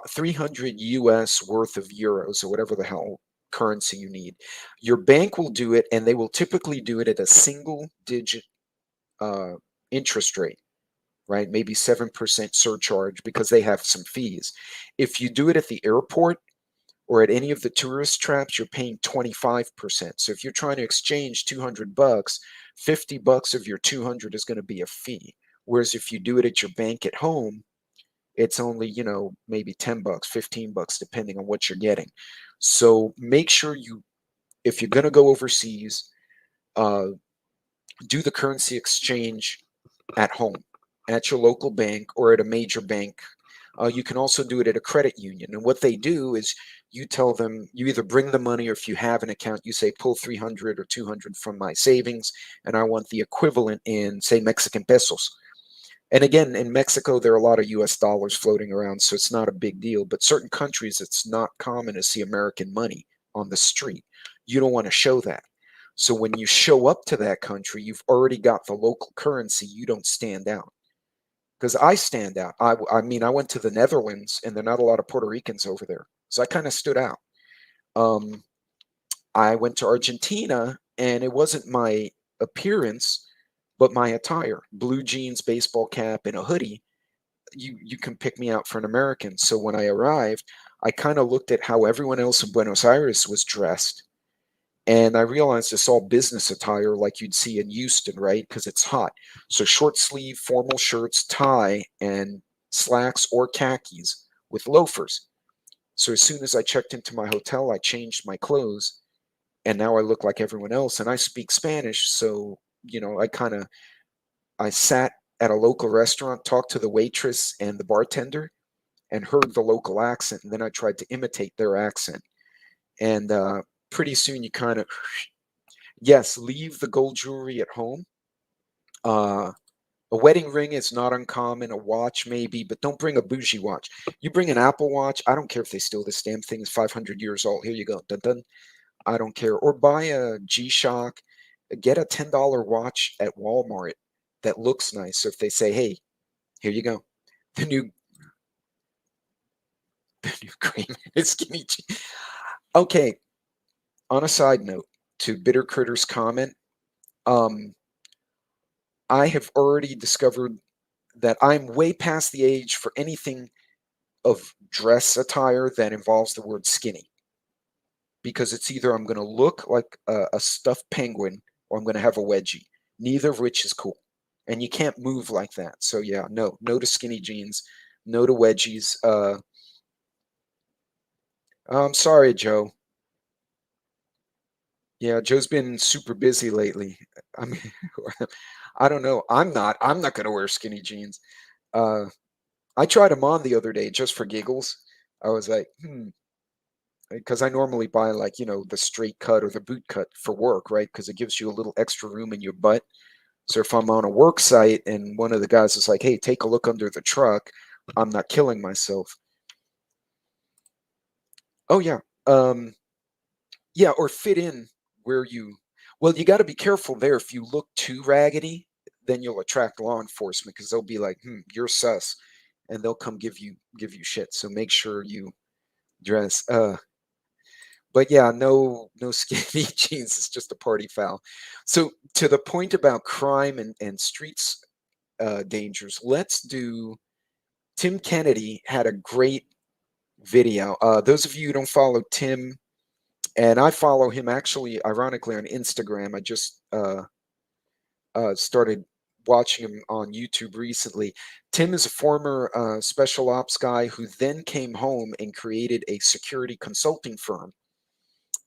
300 US worth of euros or whatever the hell currency you need. Your bank will do it, and they will typically do it at a single digit uh, interest rate, right? Maybe 7% surcharge because they have some fees. If you do it at the airport, or at any of the tourist traps, you're paying 25%. So if you're trying to exchange 200 bucks, 50 bucks of your 200 is going to be a fee. Whereas if you do it at your bank at home, it's only, maybe 10 bucks, 15 bucks, depending on what you're getting. So make sure if you're going to go overseas, uh, do the currency exchange at home, at your local bank or at a major bank. You can also do it at a credit union. And what they do is you tell them, you either bring the money, or if you have an account, you say, pull 300 or 200 from my savings, and I want the equivalent in, say, Mexican pesos. And again, in Mexico, there are a lot of US dollars floating around, so it's not a big deal. But certain countries, it's not common to see American money on the street. You don't want to show that. So when you show up to that country, you've already got the local currency. You don't stand out. Because I stand out. I mean, I went to the Netherlands, and there are not a lot of Puerto Ricans over there. So I kind of stood out. Um, I went to Argentina, and it wasn't my appearance, but my attire: blue jeans, baseball cap, and a hoodie. You can pick me out for an American. So when I arrived, I kind of looked at how everyone else in Buenos Aires was dressed, and I realized it's all business attire like you'd see in Houston, right? Because it's hot. So short sleeve, formal shirts, tie, and slacks or khakis with loafers. So as soon as I checked into my hotel, I changed my clothes, and now I look like everyone else. And I speak Spanish, so I sat at a local restaurant, talked to the waitress and the bartender, and heard the local accent, and then I tried to imitate their accent. And pretty soon you kind of, yes, leave the gold jewelry at home. Uh, a wedding ring is not uncommon, a watch maybe, but don't bring a bougie watch. You bring an Apple Watch, I don't care if they steal this damn thing, is 500 years old. Here you go. Dun dun. I don't care. Or buy a G-Shock, get a $10 watch at Walmart that looks nice. So if they say, hey, here you go. The new the new cream skinny jeans. Okay, on a side note, to Bitter Critter's comment, um, I have already discovered that I'm way past the age for anything of dress attire that involves the word skinny, because it's either I'm going to look like a stuffed penguin or I'm going to have a wedgie, neither of which is cool. And you can't move like that. So yeah, no to skinny jeans, no to wedgies. I'm sorry, Joe. Yeah, Joe's been super busy lately. I mean, I don't know. I'm not going to wear skinny jeans. I tried them on the other day just for giggles. I was like, because I normally buy, like, the straight cut or the boot cut for work, right? Because it gives you a little extra room in your butt. So if I'm on a work site and one of the guys is like, hey, take a look under the truck, I'm not killing myself. Oh, yeah. Yeah, or fit in where you, well, you got to be careful there. If you look too raggedy, then you'll attract law enforcement, because they'll be like, you're sus, and they'll come give you shit. So make sure you dress. But yeah, no skinny jeans. It's just a party foul. So to the point about crime and streets dangers, let's do. Tim Kennedy had a great video. Those of you who don't follow Tim, and I follow him actually, ironically, on Instagram. I just started watching him on YouTube recently. Tim is a former special ops guy who then came home and created a security consulting firm.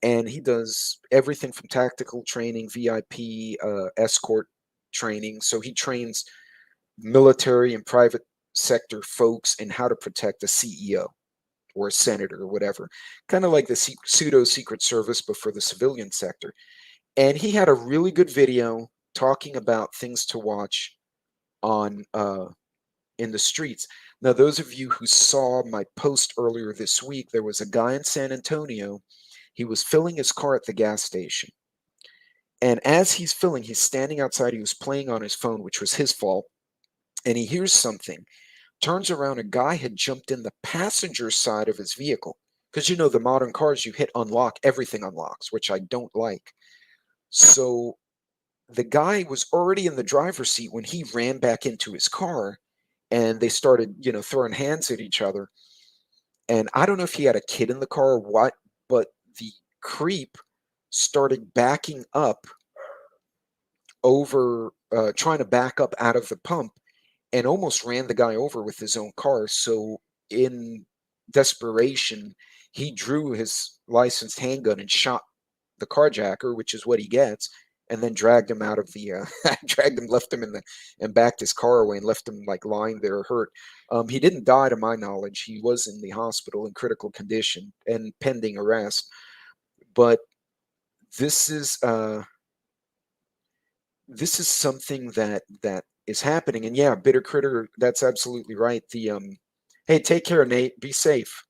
And he does everything from tactical training, VIP, escort training. So he trains military and private sector folks in how to protect a CEO or a senator or whatever, kind of like the pseudo Secret Service, but for the civilian sector. And he had a really good video talking about things to watch on in the streets. Now, those of you who saw my post earlier this week, there was a guy in San Antonio. He was filling his car at the gas station. And as he's filling, he's standing outside. He was playing on his phone, which was his fault. And he hears something, turns around. A guy had jumped in the passenger side of his vehicle. Because, the modern cars, you hit unlock, everything unlocks, which I don't like. So the guy was already in the driver's seat when he ran back into his car, and they started, throwing hands at each other. And I don't know if he had a kid in the car or what, but the creep started backing up over, trying to back up out of the pump, and almost ran the guy over with his own car. So in desperation, he drew his licensed handgun and shot the carjacker, which is what he gets, and then dragged him out of the left him and backed his car away and left him like lying there hurt. He didn't die to my knowledge. He was in the hospital in critical condition and pending arrest. But this is something that is happening. And yeah, Bitter Critter, that's absolutely right. Hey, take care, Nate. Be safe.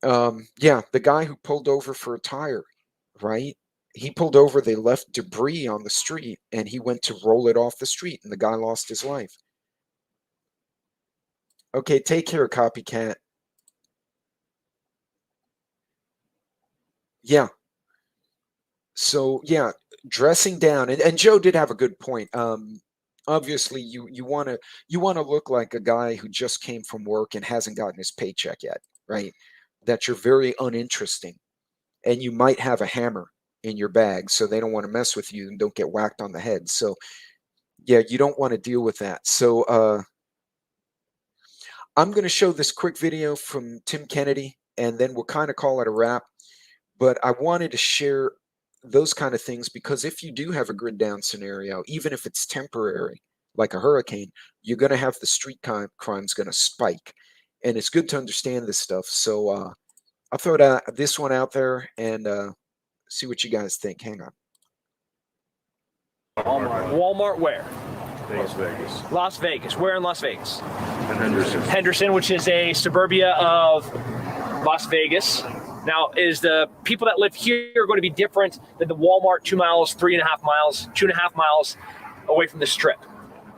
Yeah, the guy who pulled over for a tire, right? He pulled over, they left debris on the street, and he went to roll it off the street, and the guy lost his life. Okay, take care, copycat. Yeah. So yeah, dressing down, and Joe did have a good point. Obviously, you want to look like a guy who just came from work and hasn't gotten his paycheck yet, right? That you're very uninteresting, and you might have a hammer in your bag, so they don't want to mess with you and don't get whacked on the head. So yeah, you don't want to deal with that. So I'm going to show this quick video from Tim Kennedy, and then we'll kind of call it a wrap. But I wanted to share those kind of things, because if you do have a grid down scenario, even if it's temporary, like a hurricane, you're going to have the street crime's going to spike. And it's good to understand this stuff. So I'll throw this one out there and see what you guys think. Hang on.
Walmart where?
Las Vegas.
Las Vegas. Where in Las Vegas?
Henderson.
Henderson, which is a suburbia of Las Vegas. Now, is the people that live here going to be different than the Walmart 2 miles, 3.5 miles, 2.5 miles away from the Strip?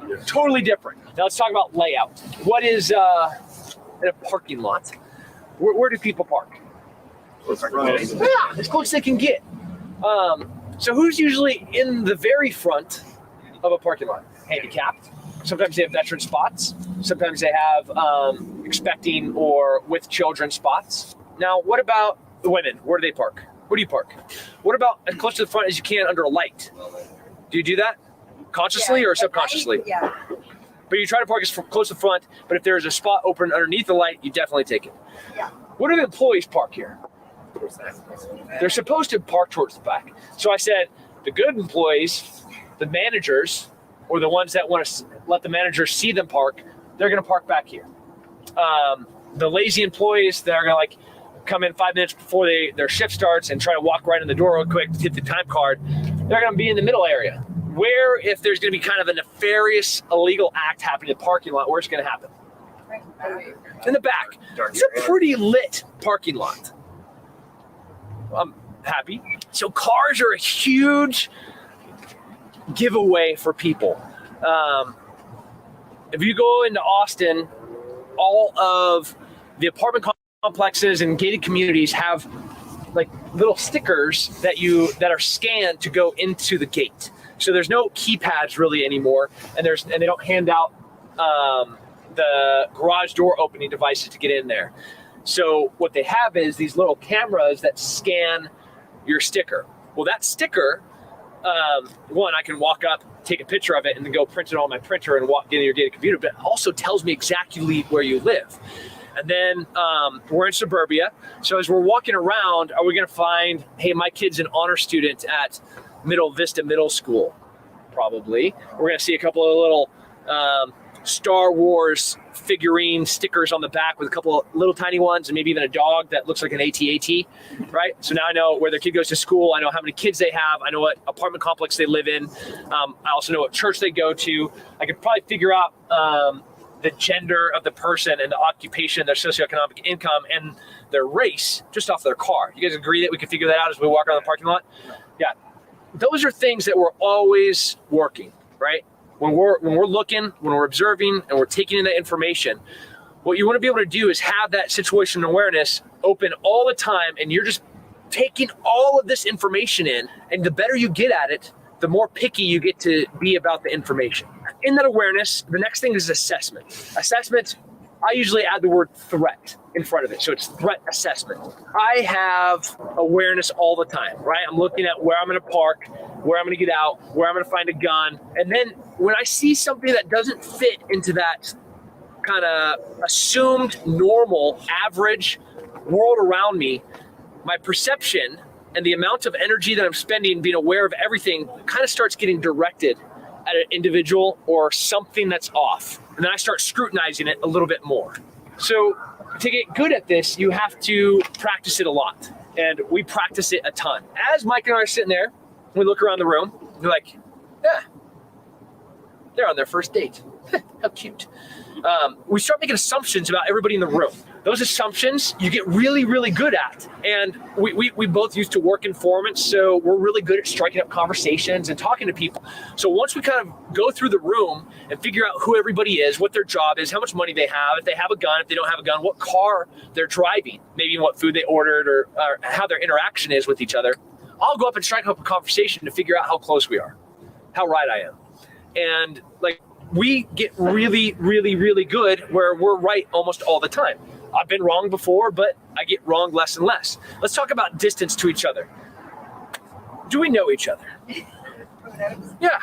Yes.
Totally different. Now let's talk about layout. What is in a parking lot? Where do people park? Yeah, as close as they can get. So who's usually in the very front of a parking lot? Handicapped. Sometimes they have veteran spots. Sometimes they have expecting or with children spots. Now, what about the women? Where do they park? Where do you park? What about as close to the front as you can under a light? Do you do that consciously or subconsciously?
Yeah.
But you try to park as close to the front, but if there's a spot open underneath the light, you definitely take it.
Yeah.
Where do the employees park here? They're supposed to park towards the back. So I said, the good employees, the managers, or the ones that want to let the managers see them park, they're going to park back here. The lazy employees that are going to like come in 5 minutes before their shift starts and try to walk right in the door real quick to hit the time card, they're going to be in the middle area. Where, if there's going to be kind of a nefarious illegal act happening in the parking lot, where's it going to happen? In the back. It's a pretty lit parking lot. I'm happy. So cars are a huge giveaway for people. If you go into Austin, all of the apartment complexes and gated communities have like little stickers that are scanned to go into the gate. So there's no keypads really anymore, and they don't hand out the garage door opening devices to get in there. So what they have is these little cameras that scan your sticker. Well, that sticker, one, I can walk up, take a picture of it, and then go print it on my printer and get in your gated computer, but it also tells me exactly where you live. And then we're in suburbia. So as we're walking around, are we going to find, hey, my kid's an honor student at Middle Vista Middle School? Probably. We're going to see a couple of little Star Wars figurine stickers on the back with a couple of little tiny ones and maybe even a dog that looks like an AT-AT, right? So now I know where their kid goes to school. I know how many kids they have. I know what apartment complex they live in. I also know what church they go to. I could probably figure out the gender of the person and the occupation, their socioeconomic income, and their race just off their car. You guys agree that we can figure that out as we walk around the parking lot? Yeah. Those are things that we're always working, right? When we're looking, when we're observing, and we're taking in that information, what you want to be able to do is have that situational awareness open all the time, and you're just taking all of this information in, and the better you get at it, the more picky you get to be about the information. In that awareness, the next thing is assessment. Assessment, I usually add the word threat in front of it. So it's threat assessment. I have awareness all the time, right? I'm looking at where I'm going to park, where I'm going to get out, where I'm going to find a gun. And then when I see something that doesn't fit into that kind of assumed normal, average world around me, my perception and the amount of energy that I'm spending being aware of everything kind of starts getting directed at an individual or something that's off. And then I start scrutinizing it a little bit more. So to get good at this, you have to practice it a lot. And we practice it a ton. As Mike and I are sitting there, we look around the room, we're like, yeah, they're on their first date. How cute. We start making assumptions about everybody in the room. Those assumptions you get really, really good at. And we both used to work in formants, so we're really good at striking up conversations and talking to people. So once we kind of go through the room and figure out who everybody is, what their job is, how much money they have, if they have a gun, if they don't have a gun, what car they're driving, maybe what food they ordered, or how their interaction is with each other, I'll go up and strike up a conversation to figure out how close we are, how right I am. And like, we get really, really, really good where we're right almost all the time. I've been wrong before, but I get wrong less and less. Let's talk about distance to each other. Do we know each other? Yeah.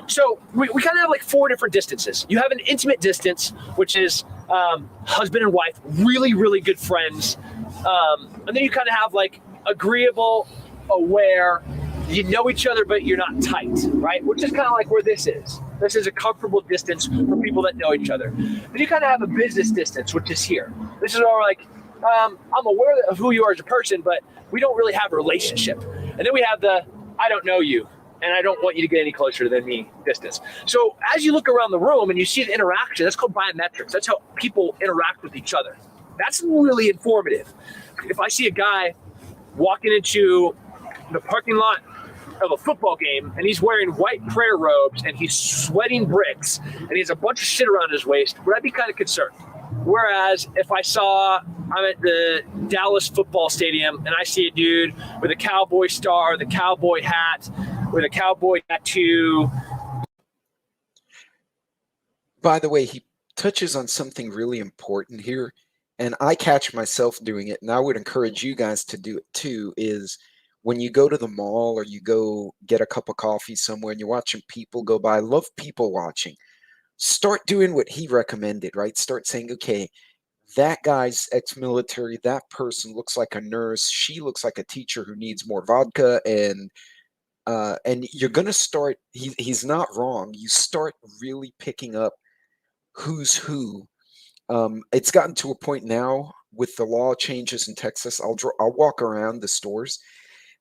So we kind of have like 4 different distances. You have an intimate distance, which is husband and wife, really, really good friends. And then you kind of have like agreeable, aware, you know each other, but you're not tight, right? Which is kind of like where this is. This is a comfortable distance for people that know each other. Then you kind of have a business distance, which is here. This is all like, I'm aware of who you are as a person, but we don't really have a relationship. And then we have the, I don't know you, and I don't want you to get any closer than me distance. So as you look around the room and you see the interaction, that's called biometrics. That's how people interact with each other. That's really informative. If I see a guy walking into the parking lot of a football game and he's wearing white prayer robes and he's sweating bricks and he has a bunch of shit around his waist, would I be kind of concerned? Whereas if I'm at the Dallas football stadium and I see a dude with a cowboy star, the cowboy hat, with a cowboy tattoo.
by the way, he touches on something really important here, and I catch myself doing it, and I would encourage you guys to do it too, is when you go to the mall or you go get a cup of coffee somewhere and you're watching people go by. I love people watching. Start doing what he recommended, right? Start saying, okay, that guy's ex-military, that person looks like a nurse, she looks like a teacher who needs more vodka, and you're gonna start, he's not wrong. You start really picking up who's who. It's gotten to a point now with the law changes in Texas. I'll walk around the stores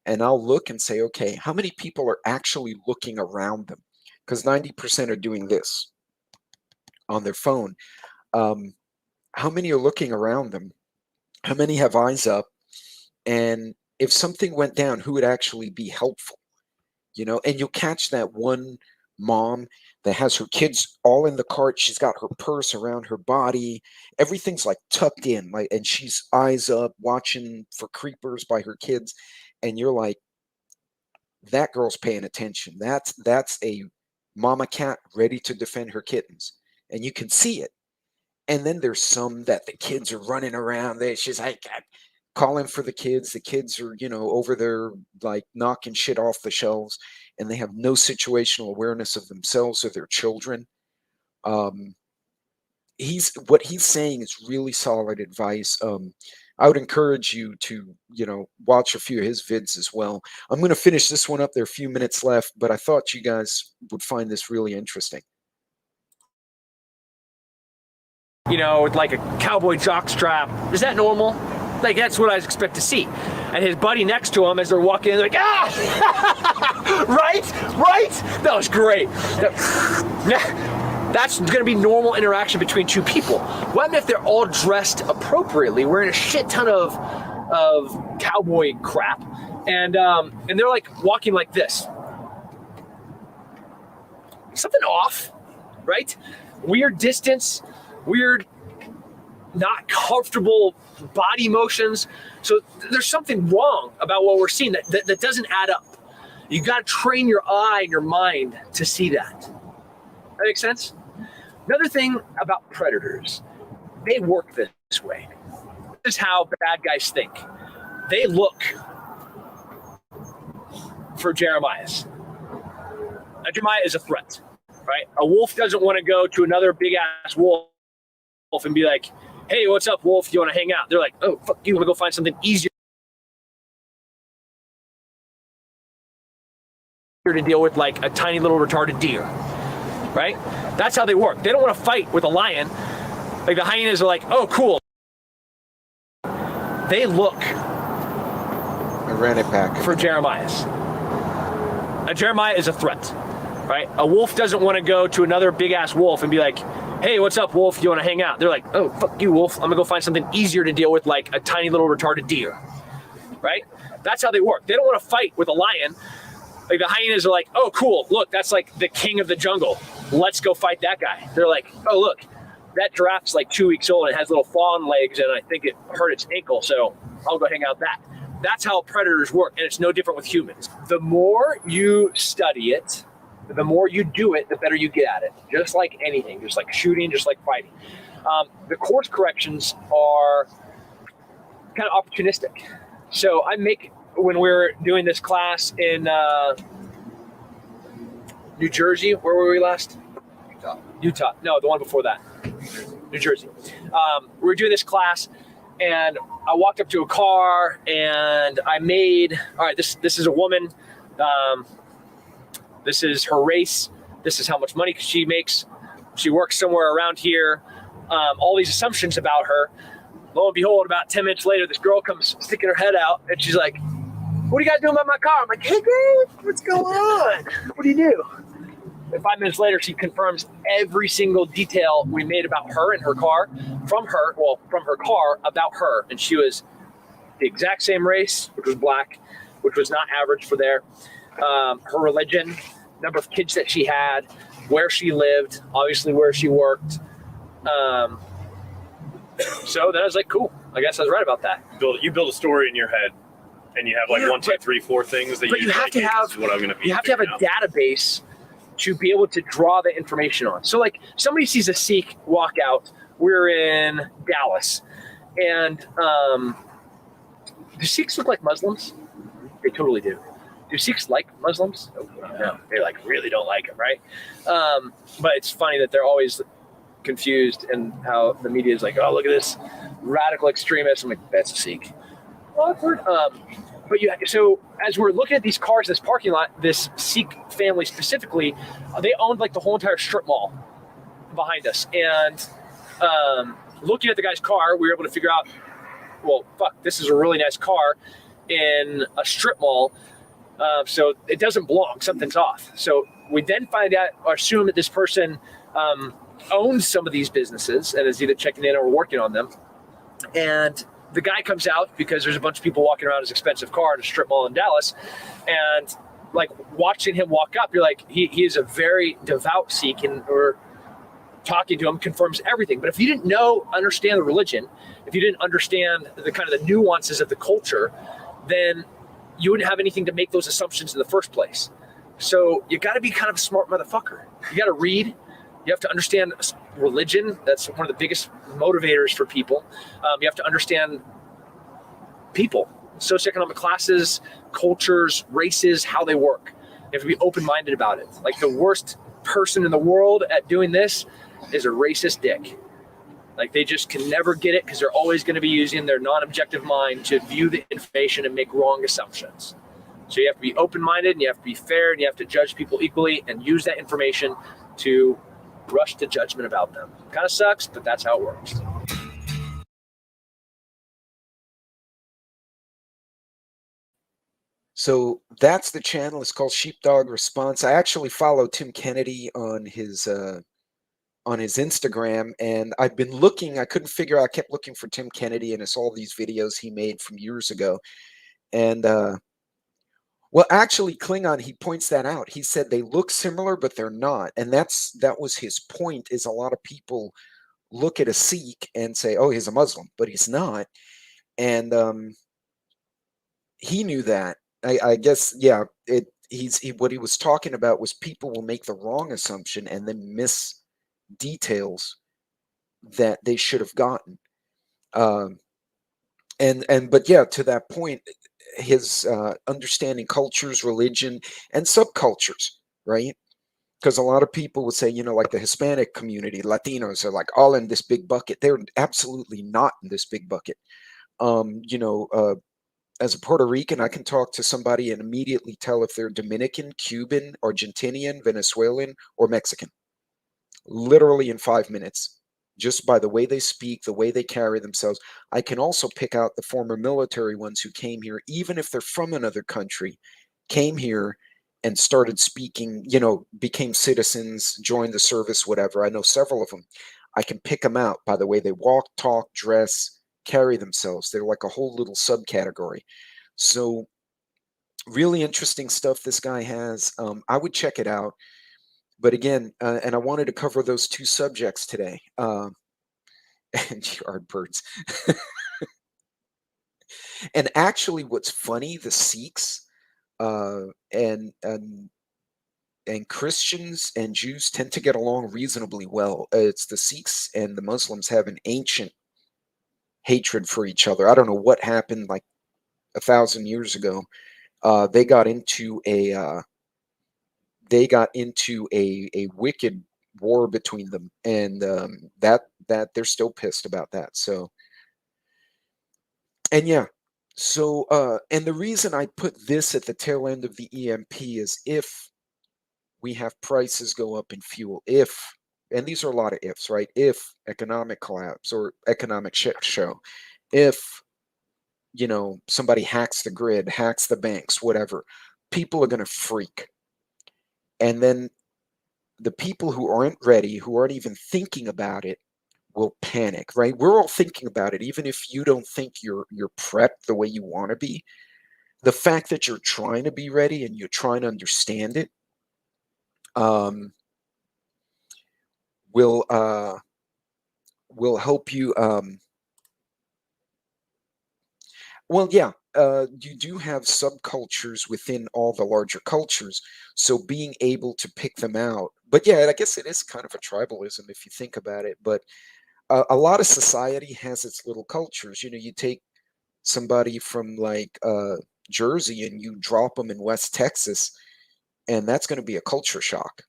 and I'll look and say, okay, how many people are actually looking around them? Because 90% are doing this on their phone. How many are looking around them? How many have eyes up? And if something went down, who would actually be helpful? You know, and you'll catch that one mom that has her kids all in the cart. She's got her purse around her body. Everything's like tucked in, like, and she's eyes up watching for creepers by her kids. And you're like, that girl's paying attention. That's a mama cat ready to defend her kittens. And you can see it. And then there's some that the kids are running around there. She's like calling for the kids. The kids are, you know, over there like knocking shit off the shelves, and they have no situational awareness of themselves or their children. What he's saying is really solid advice. I would encourage you to, you know, watch a few of his vids as well. I'm going to finish this one up. There are a few minutes left, but I thought you guys would find this really interesting.
You know, with like a cowboy jockstrap. Is that normal? Like, that's what I expect to see. And his buddy next to him, as they're walking in, they're like, ah! Right? That was great. That's going to be normal interaction between two people. What if they're all dressed appropriately, wearing a shit ton of cowboy crap, and they're like walking like this? Something off, right? Weird distance, weird, not comfortable body motions. So there's something wrong about what we're seeing that doesn't add up. You got to train your eye and your mind to see that. That makes sense? Another thing about predators, they work this way. This is how bad guys think. They look for Jeremiah's. Now, Jeremiah is a threat, right? A wolf doesn't want to go to another big ass wolf and be like, hey, what's up, wolf? Do you want to hang out? They're like, oh, fuck you. I'm going to go find something easier to deal with, like a tiny little retarded deer, right? That's how they work. They don't want to fight with a lion. Like the hyenas are like, oh, cool. They look
I ran it back
for Jeremiah's. Jeremiah is a threat, right? A wolf doesn't want to go to another big ass wolf and be like, hey, what's up, wolf? Do you want to hang out? They're like, oh, fuck you, wolf. I'm going to go find something easier to deal with, like a tiny little retarded deer, right? That's how they work. They don't want to fight with a lion. Like the hyenas are like, oh, cool. Look, that's like the king of the jungle. Let's go fight that guy. They're like, oh, look, that giraffe's like 2 weeks old and it has little fawn legs and I think it hurt its ankle, so I'll go hang out that. That's how predators work, and it's no different with humans. The more you study it, the more you do it, the better you get at it. Just like anything, just like shooting, just like fighting. The course corrections are kind of opportunistic. So when we're doing this class in New Jersey, where were we last? Utah. No, the one before that. New Jersey. We were doing this class, and I walked up to a car, and I made, all right, this is a woman. This is her race. This is how much money she makes. She works somewhere around here. All these assumptions about her. Lo and behold, about 10 minutes later, this girl comes sticking her head out, and she's like, what are you guys doing about my car? I'm like, hey, girl, what's going on? What do you do? And 5 minutes later, she confirms every single detail we made about her and her car from her car about her. And she was the exact same race, which was black, which was not average for there. Her religion, number of kids that she had, where she lived, obviously where she worked. So then I was like, cool, I guess I was right about that.
You build a story in your head, and you have like 1, 2, 3, 4 things that
you have to have.
What I'm going to be.
You have to have a database to be able to draw the information on. So like somebody sees a Sikh walk out, we're in Dallas, and do Sikhs look like Muslims? They totally do. Do Sikhs like Muslims? No, they like really don't like them, right? But it's funny that they're always confused and how the media is like, oh, look at this radical extremist. I'm like, that's a Sikh. Awkward. But so as we're looking at these cars, this parking lot, this Sikh family specifically, they owned like the whole entire strip mall behind us. And looking at the guy's car, we were able to figure out, well, fuck, this is a really nice car in a strip mall. So it doesn't belong. Something's off. So we then find out or assume that this person owns some of these businesses and is either checking in or working on them. And the guy comes out because there's a bunch of people walking around his expensive car in a strip mall in Dallas. And like watching him walk up, you're like, he is a very devout Sikh, and or talking to him confirms everything. But if you didn't understand the religion, if you didn't understand the kind of the nuances of the culture, then you wouldn't have anything to make those assumptions in the first place. So you got to be kind of a smart motherfucker. You got to read. You have to understand religion. That's one of the biggest motivators for people. You have to understand people, socioeconomic classes, cultures, races, how they work. You have to be open-minded about it. Like the worst person in the world at doing this is a racist dick. Like they just can never get it because they're always going to be using their non-objective mind to view the information and make wrong assumptions. So you have to be open-minded, and you have to be fair, and you have to judge people equally and use that information to rush to judgment about them. Kind of sucks, but that's how it works.
So that's the channel. It's called Sheepdog Response. I actually follow Tim Kennedy on his Instagram, and I've been looking. I couldn't figure out. I kept looking for Tim Kennedy, and it's all these videos he made from years ago. And well, actually, Klingon, he points that out. He said they look similar, but they're not. And that was his point, is a lot of people look at a Sikh and say, oh, he's a Muslim, but he's not. And he knew that. I guess, yeah, what he was talking about was people will make the wrong assumption and then miss details that they should have gotten. But yeah, to that point, his understanding cultures, religion, and subcultures, right? Because a lot of people would say, like the Hispanic community, Latinos are like all in this big bucket. They're absolutely not in this big bucket. As a Puerto Rican, I can talk to somebody and immediately tell if they're Dominican, Cuban, Argentinian, Venezuelan, or Mexican. Literally in 5 minutes. Just by the way they speak, the way they carry themselves. I can also pick out the former military ones who came here, even if they're from another country, came here and started speaking, became citizens, joined the service, whatever. I know several of them. I can pick them out by the way they walk, talk, dress, carry themselves. They're like a whole little subcategory. So really interesting stuff this guy has. I would check it out. But again, and I wanted to cover those two subjects today. And Yardbirds. And actually, what's funny, the Sikhs and Christians and Jews tend to get along reasonably well. It's the Sikhs and the Muslims have an ancient hatred for each other. I don't know what happened like 1,000 years ago. They got into a wicked war between them, and that they're still pissed about that. So, and yeah, so and the reason I put this at the tail end of the EMP is if we have prices go up in fuel, and these are a lot of ifs, right? If economic collapse or economic shit show, if somebody hacks the grid, hacks the banks, whatever, people are going to freak. And then the people who aren't ready, who aren't even thinking about it, will panic, right? We're all thinking about it, even if you don't think you're prepped the way you want to be. The fact that you're trying to be ready and you're trying to understand it will help you. Well, yeah, you do have subcultures within all the larger cultures, so being able to pick them out. But yeah, I guess it is kind of a tribalism if you think about it. But a lot of society has its little cultures. You know, you take somebody from like Jersey and you drop them in West Texas, and that's going to be a culture shock,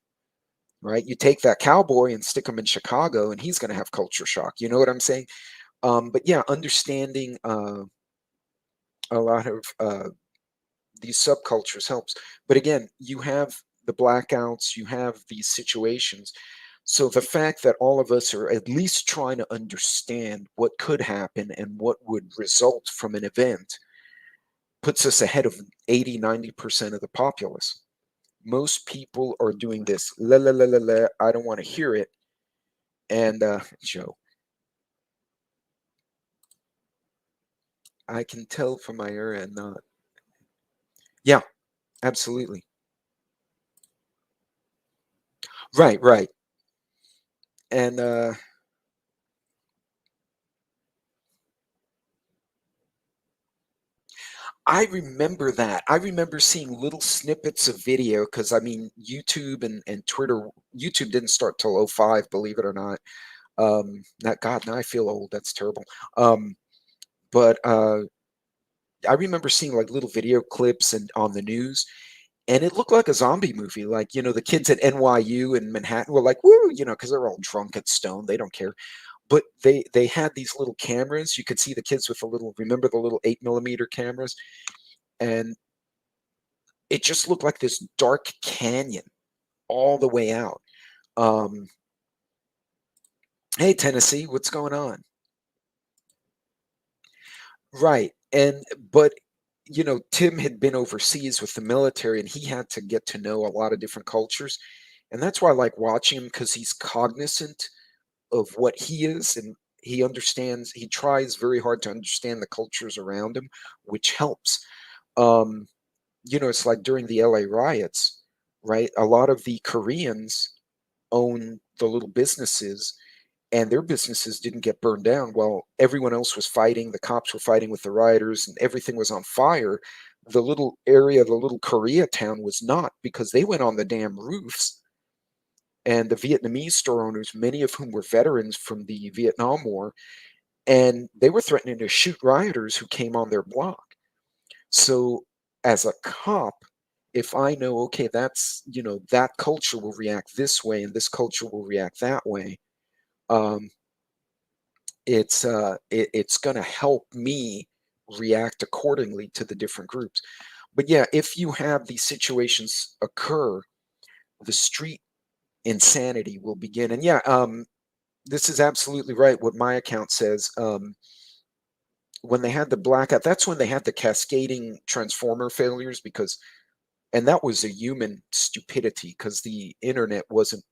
right? You take that cowboy and stick him in Chicago, and he's going to have culture shock. You know what I'm saying? But yeah, understanding a lot of these subcultures helps. But again, you have the blackouts, you have these situations. So the fact that all of us are at least trying to understand what could happen and what would result from an event puts us ahead of 80, 90% of the populace. Most people are doing this, la la la la la, I don't want to hear it. And Joe, I can tell from my area and not. Yeah, absolutely. Right, right. And I remember that. I remember seeing little snippets of video because I mean, YouTube and Twitter, YouTube didn't start till '05, believe it or not. That God, now I feel old. That's terrible. But I remember seeing like little video clips and on the news, and it looked like a zombie movie. Like, you know, the kids at NYU and Manhattan were like, woo, you know, because they're all drunk at Stone. They don't care. But they had these little cameras. You could see the kids with the little, remember the little 8mm cameras? And it just looked like this dark canyon all the way out. Um, hey, Tennessee, what's going on? Right. And, but, you know, Tim had been overseas with the military and he had to get to know a lot of different cultures. And that's why I like watching him because he's cognizant of what he is and he understands, he tries very hard to understand the cultures around him, which helps. Um, you know, it's like during the LA riots, right? A lot of the Koreans own the little businesses and their businesses didn't get burned down while everyone else was fighting. The cops were fighting with the rioters and everything was on fire. The little area, the little Koreatown was not because they went on the damn roofs. And the Vietnamese store owners, many of whom were veterans from the Vietnam War, and they were threatening to shoot rioters who came on their block. So, as a cop, if I know, okay, that's, you know, that culture will react this way and this culture will react that way, um, it's going to help me react accordingly to the different groups. But yeah, if you have these situations occur, the street insanity will begin. And yeah, this is absolutely right. What my account says. When they had the blackout, that's when they had the cascading transformer failures because, and that was a human stupidity because the internet wasn't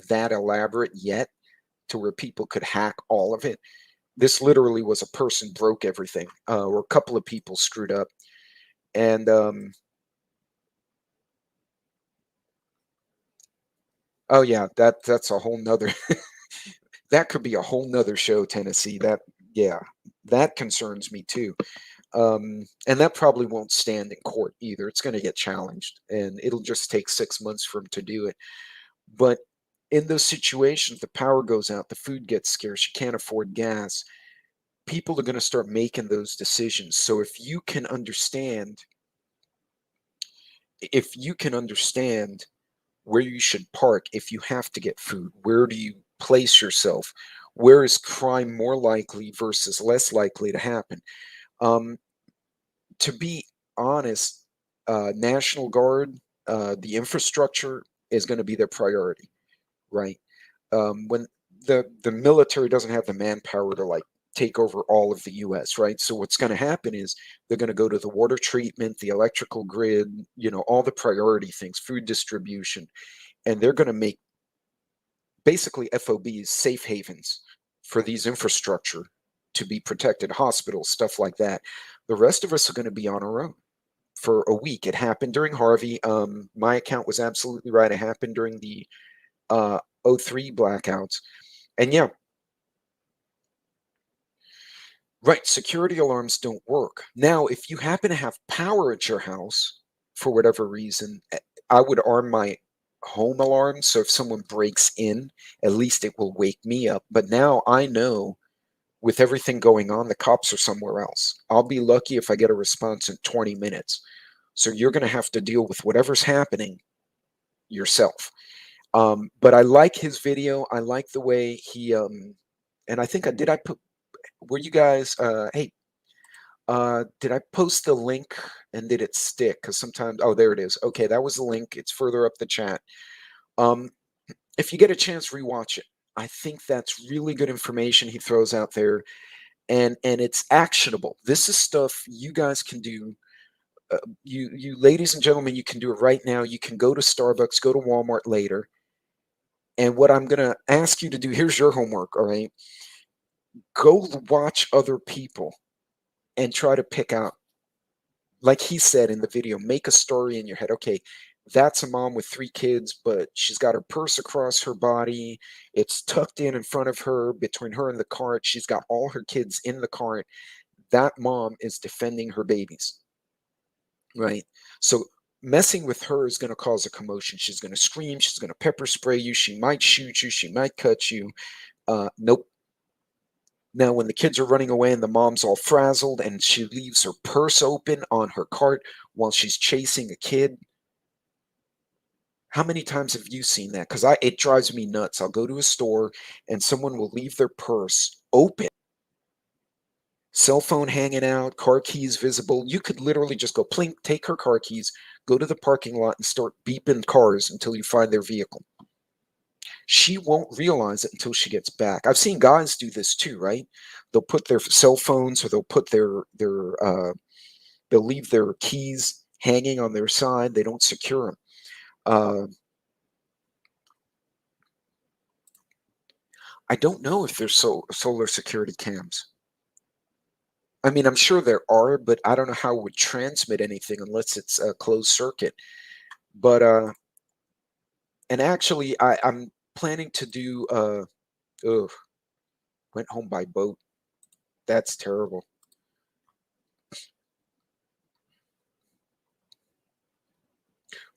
that elaborate yet to where people could hack all of it. This literally was a person broke everything, or a couple of people screwed up. And oh yeah, that's a whole nother that could be a whole nother show, Tennessee. That, yeah, that concerns me too. And that probably won't stand in court either. It's going to get challenged, and it'll just take 6 months for him to do it. But in those situations, the power goes out, the food gets scarce, you can't afford gas. People are going to start making those decisions. So if you can understand where you should park if you have to get food, where do you place yourself, where is crime more likely versus less likely to happen. Um, to be honest, National Guard, the infrastructure is going to be their priority, right? When the military doesn't have the manpower to like take over all of the U.S., right? So what's going to happen is they're going to go to the water treatment, the electrical grid, you know, all the priority things, food distribution, and they're going to make basically FOBs, safe havens for these infrastructure to be protected, hospitals, stuff like that. The rest of us are going to be on our own for a week. It happened during Harvey. My account was absolutely right. It happened during the '03 blackouts. And yeah, Right, security alarms don't work. Now, if you happen to have power at your house for whatever reason, I would arm my home alarm so if someone breaks in, at least it will wake me up. But now I know with everything going on, the cops are somewhere else. I'll be lucky if I get a response in 20 minutes. So you're going to have to deal with whatever's happening yourself. But I like his video. I like the way he and I think I put were you guys hey did I post the link and did it stick? Because sometimes, oh, there it is. Okay, that was the link. It's further up the chat. Um, if you get a chance, rewatch it. I think that's really good information he throws out there, and it's actionable. This is stuff you guys can do. You ladies and gentlemen, you can do it right now. You can go to Starbucks, go to Walmart later, and what I'm gonna ask you to do. Here's your homework. All right, go watch other people and try to pick out, like he said in the video, make a story in your head. Okay, that's a mom with 3 kids, but she's got her purse across her body. It's tucked in front of her, between her and the cart. She's got all her kids in the cart. That mom is defending her babies, right? So messing with her is going to cause a commotion. She's going to scream. She's going to pepper spray you. She might shoot you. She might cut you. Nope. Now, when the kids are running away and the mom's all frazzled and she leaves her purse open on her cart while she's chasing a kid, how many times have you seen that? Because it drives me nuts. I'll go to a store and someone will leave their purse open, cell phone hanging out, car keys visible. You could literally just go plink, take her car keys, go to the parking lot and start beeping cars until you find their vehicle. She won't realize it until she gets back. I've seen guys do this too, right? They'll put their cell phones or they'll put they'll leave their keys hanging on their side. They don't secure them. I don't know if there's solar security cams. I mean, I'm sure there are, but I don't know how it would transmit anything unless it's a closed circuit. But and actually, I'm planning to do. Ugh, went home by boat. That's terrible.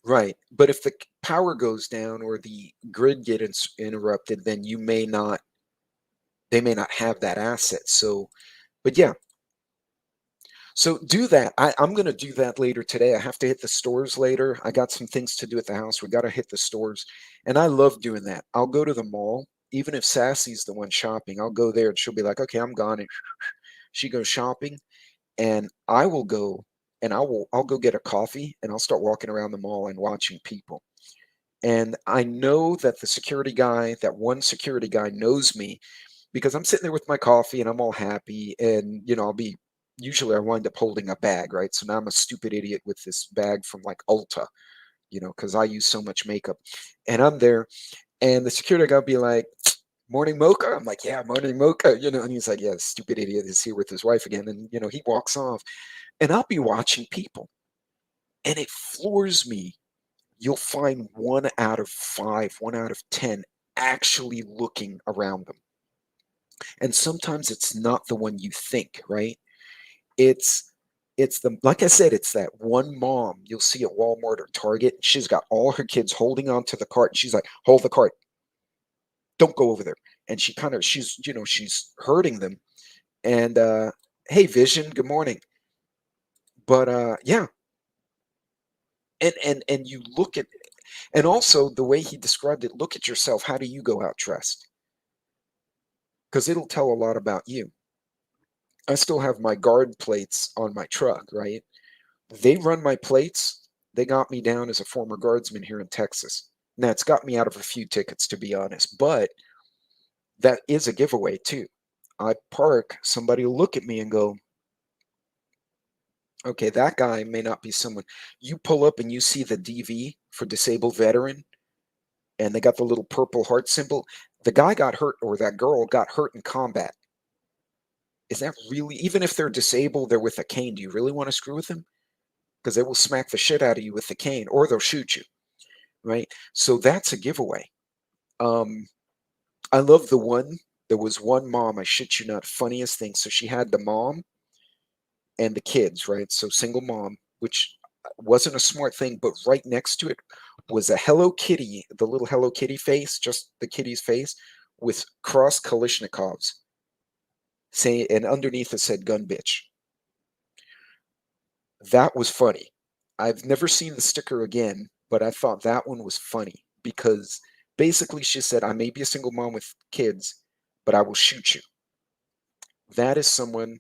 Right, but if the power goes down or the grid gets interrupted, then they may not have that asset. So, but yeah, so do that. I'm going to do that later today. I have to hit the stores later. I got some things to do at the house. We got to hit the stores. And I love doing that. I'll go to the mall, even if Sassy's the one shopping. I'll go there and she'll be like, okay, I'm gone. And she goes shopping and I will go and I'll go get a coffee and I'll start walking around the mall and watching people. And I know that that one security guy knows me because I'm sitting there with my coffee and I'm all happy. And, usually I wind up holding a bag, right? So now I'm a stupid idiot with this bag from like Ulta, because I use so much makeup. And I'm there and the security guy will be like, morning mocha. I'm like, yeah, morning mocha, and he's like, yeah, stupid idiot is here with his wife again. And, he walks off and I'll be watching people and it floors me. You'll find 1 out of 5, 1 out of 10 actually looking around them. And sometimes it's not the one you think, right? It's the, like I said, it's that one mom you'll see at Walmart or Target. She's got all her kids holding onto the cart and she's like, hold the cart. Don't go over there. And she's hurting them. And hey Vision, good morning. But yeah. And you look at, and also the way he described it, look at yourself. How do you go out dressed? Because it'll tell a lot about you. I still have my guard plates on my truck, right? They run my plates. They got me down as a former guardsman here in Texas. Now, it's got me out of a few tickets, to be honest, but that is a giveaway, too. I park, somebody will look at me and go, okay, that guy may not be someone. You pull up and you see the DV for disabled veteran, and they got the little purple heart symbol. The guy got hurt, or that girl got hurt in combat. Is that really, even if they're disabled, they're with a cane, do you really want to screw with them? Because they will smack the shit out of you with the cane, or they'll shoot you, right? So that's a giveaway. I love the one There was one mom, I shit you not, funniest thing. So she had the mom and the kids, right? So single mom, which wasn't a smart thing, but right next to it was a Hello Kitty, the little Hello Kitty face, just the kitty's face, with cross Kalashnikovs. Saying, and underneath it said gun bitch. That was funny. I've never seen the sticker again, but I thought that one was funny because basically she said, I may be a single mom with kids, but I will shoot you. That is someone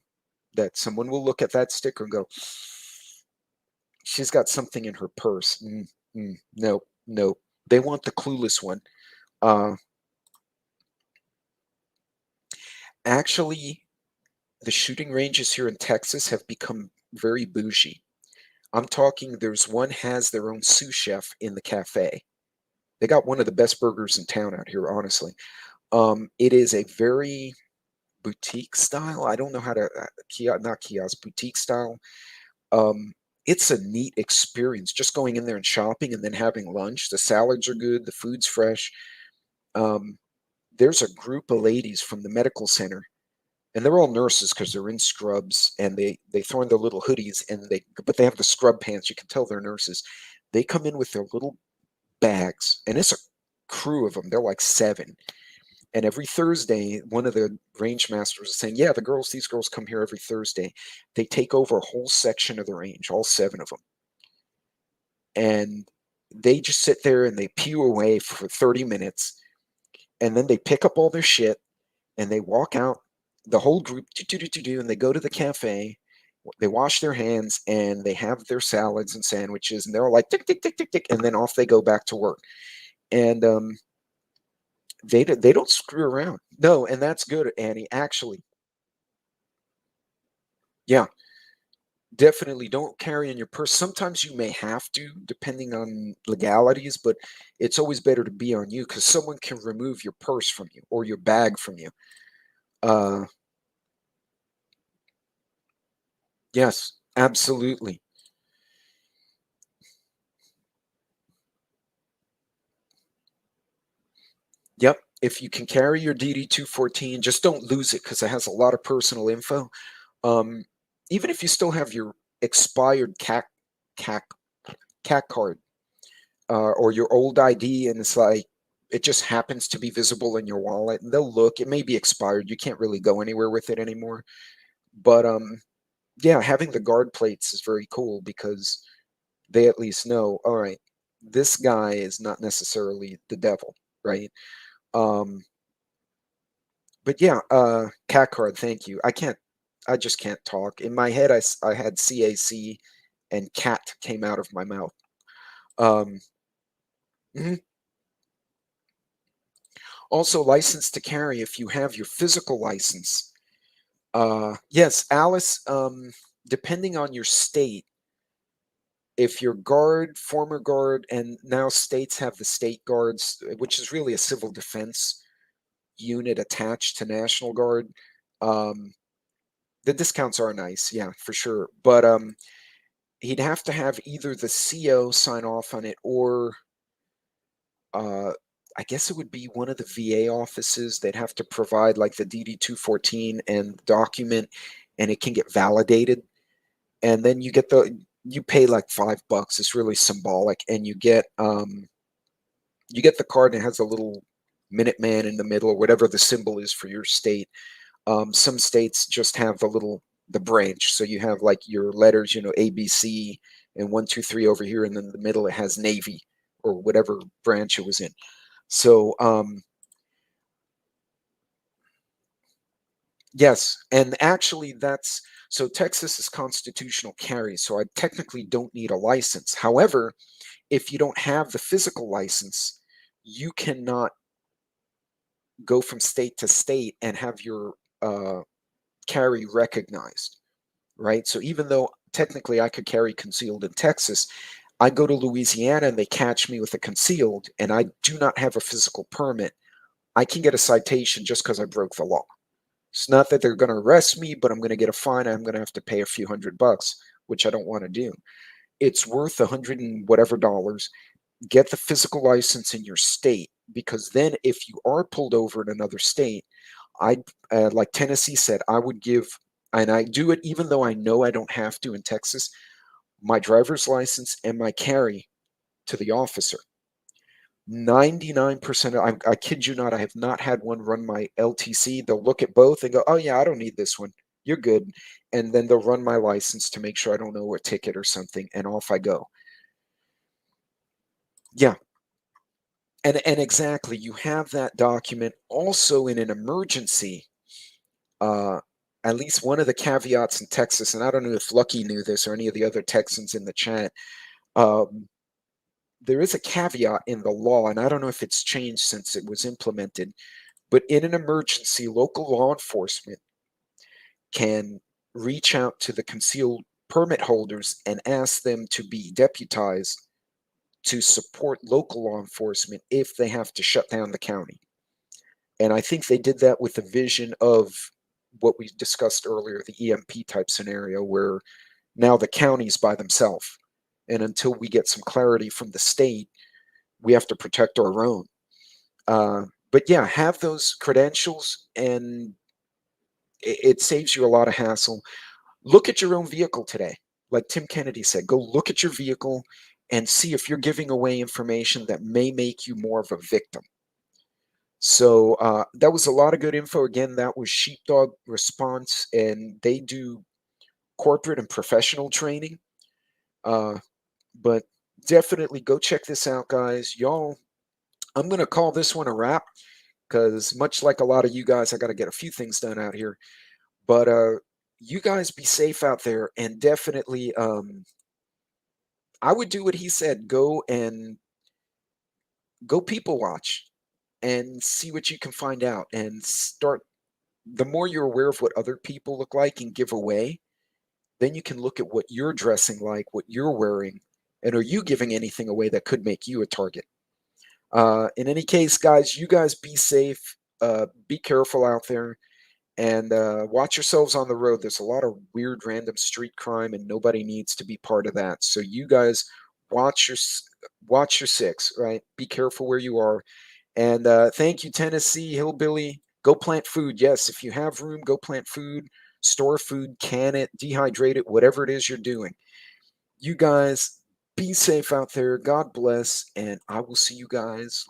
that someone will look at that sticker and go, she's got something in her purse. No, no. They want the clueless one. Actually, the shooting ranges here in Texas have become very bougie. I'm talking, there's one has their own sous chef in the cafe. They got one of the best burgers in town out here, honestly. It is a very boutique style. I don't know how to, not kiosk, boutique style. It's a neat experience just going in there and shopping and then having lunch. The salads are good, the food's fresh. There's a group of ladies from the medical center, and they're all nurses because they're in scrubs, and they throw in their little hoodies, and but they have the scrub pants. You can tell they're nurses. They come in with their little bags, and it's a crew of them. They're like 7. And every Thursday, one of the range masters is saying, yeah, these girls come here every Thursday. They take over a whole section of the range, all 7 of them. And they just sit there and they pew away for 30 minutes. And then they pick up all their shit and they walk out, the whole group, and they go to the cafe. They wash their hands and they have their salads and sandwiches. And they're all like, tick, tick, tick, tick, tick. And then off they go back to work. And they don't screw around. No, and that's good, Annie, actually. Yeah, definitely don't carry in your purse. Sometimes you may have to, depending on legalities, but it's always better to be on you because someone can remove your purse from you or your bag from you. Yes, absolutely. Yep. If you can carry your DD-214, just don't lose it because it has a lot of personal info. Even if you still have your expired CAC card or your old ID, and it's like it just happens to be visible in your wallet, and they'll look. It may be expired. You can't really go anywhere with it anymore. But yeah, having the guard plates is very cool because they at least know, all right, this guy is not necessarily the devil, right? But yeah, cat card, thank you. I just can't talk. In my head, I had CAC and cat came out of my mouth. Mhm. Also, license to carry if you have your physical license. Yes, Alice, depending on your state, if you're guard, former guard, and now states have the state guards, which is really a civil defense unit attached to National Guard, the discounts are nice, yeah, for sure. But he'd have to have either the CO sign off on it or I guess it would be one of the VA offices. They'd have to provide like the DD-214 and document, and it can get validated. And then you pay like $5. It's really symbolic, and you get the card, and it has a little Minuteman in the middle or whatever the symbol is for your state. Some states just have the branch, so you have like your letters, ABC and 1, 2, 3 over here, and then in the middle it has Navy or whatever branch it was in. So yes, and actually so Texas is constitutional carry, so I technically don't need a license. However, if you don't have the physical license, you cannot go from state to state and have your carry recognized, right? So even though technically I could carry concealed in Texas, I go to Louisiana and they catch me with a concealed and I do not have a physical permit, I can get a citation just because I broke the law. It's not that they're going to arrest me, but I'm going to get a fine. I'm going to have to pay a few $100, which I don't want to do. It's worth $100 and whatever dollars. Get the physical license in your state, because then if you are pulled over in another state, like Tennessee said, I would give, and I do it even though I know I don't have to in Texas, my driver's license and my carry to the officer. 99% of, I kid you not, I have not had one run my LTC. They'll look at both and go, oh yeah, I don't need this one. You're good. And then they'll run my license to make sure I don't owe a ticket or something, and off I go. Yeah. And exactly, you have that document. Also in an emergency, at least one of the caveats in Texas, and I don't know if Lucky knew this or any of the other Texans in the chat, there is a caveat in the law, and I don't know if it's changed since it was implemented, but in an emergency, local law enforcement can reach out to the concealed permit holders and ask them to be deputized to support local law enforcement if they have to shut down the county. And I think they did that with the vision of what we discussed earlier, the EMP type scenario, where now the county's by themselves. And until we get some clarity from the state, we have to protect our own. But yeah, have those credentials, and it saves you a lot of hassle. Look at your own vehicle today. Like Tim Kennedy said, go look at your vehicle and see if you're giving away information that may make you more of a victim. So that was a lot of good info. Again, that was Sheepdog Response, and they do corporate and professional training. But definitely go check this out, guys. Y'all, I'm going to call this one a wrap because much like a lot of you guys, I got to get a few things done out here. But you guys be safe out there, and definitely I would do what he said. Go people watch and see what you can find out, and start. The more you're aware of what other people look like and give away, then you can look at what you're dressing like, what you're wearing, and are you giving anything away that could make you a target? In any case, guys, you guys be safe. Be careful out there, and watch yourselves on the road. There's a lot of weird, random street crime, and nobody needs to be part of that. So you guys watch your six, right? Be careful where you are. And thank you, Tennessee Hillbilly. Go plant food. Yes, if you have room, go plant food, store food, can it, dehydrate it, whatever it is you're doing. You guys be safe out there. God bless, and I will see you guys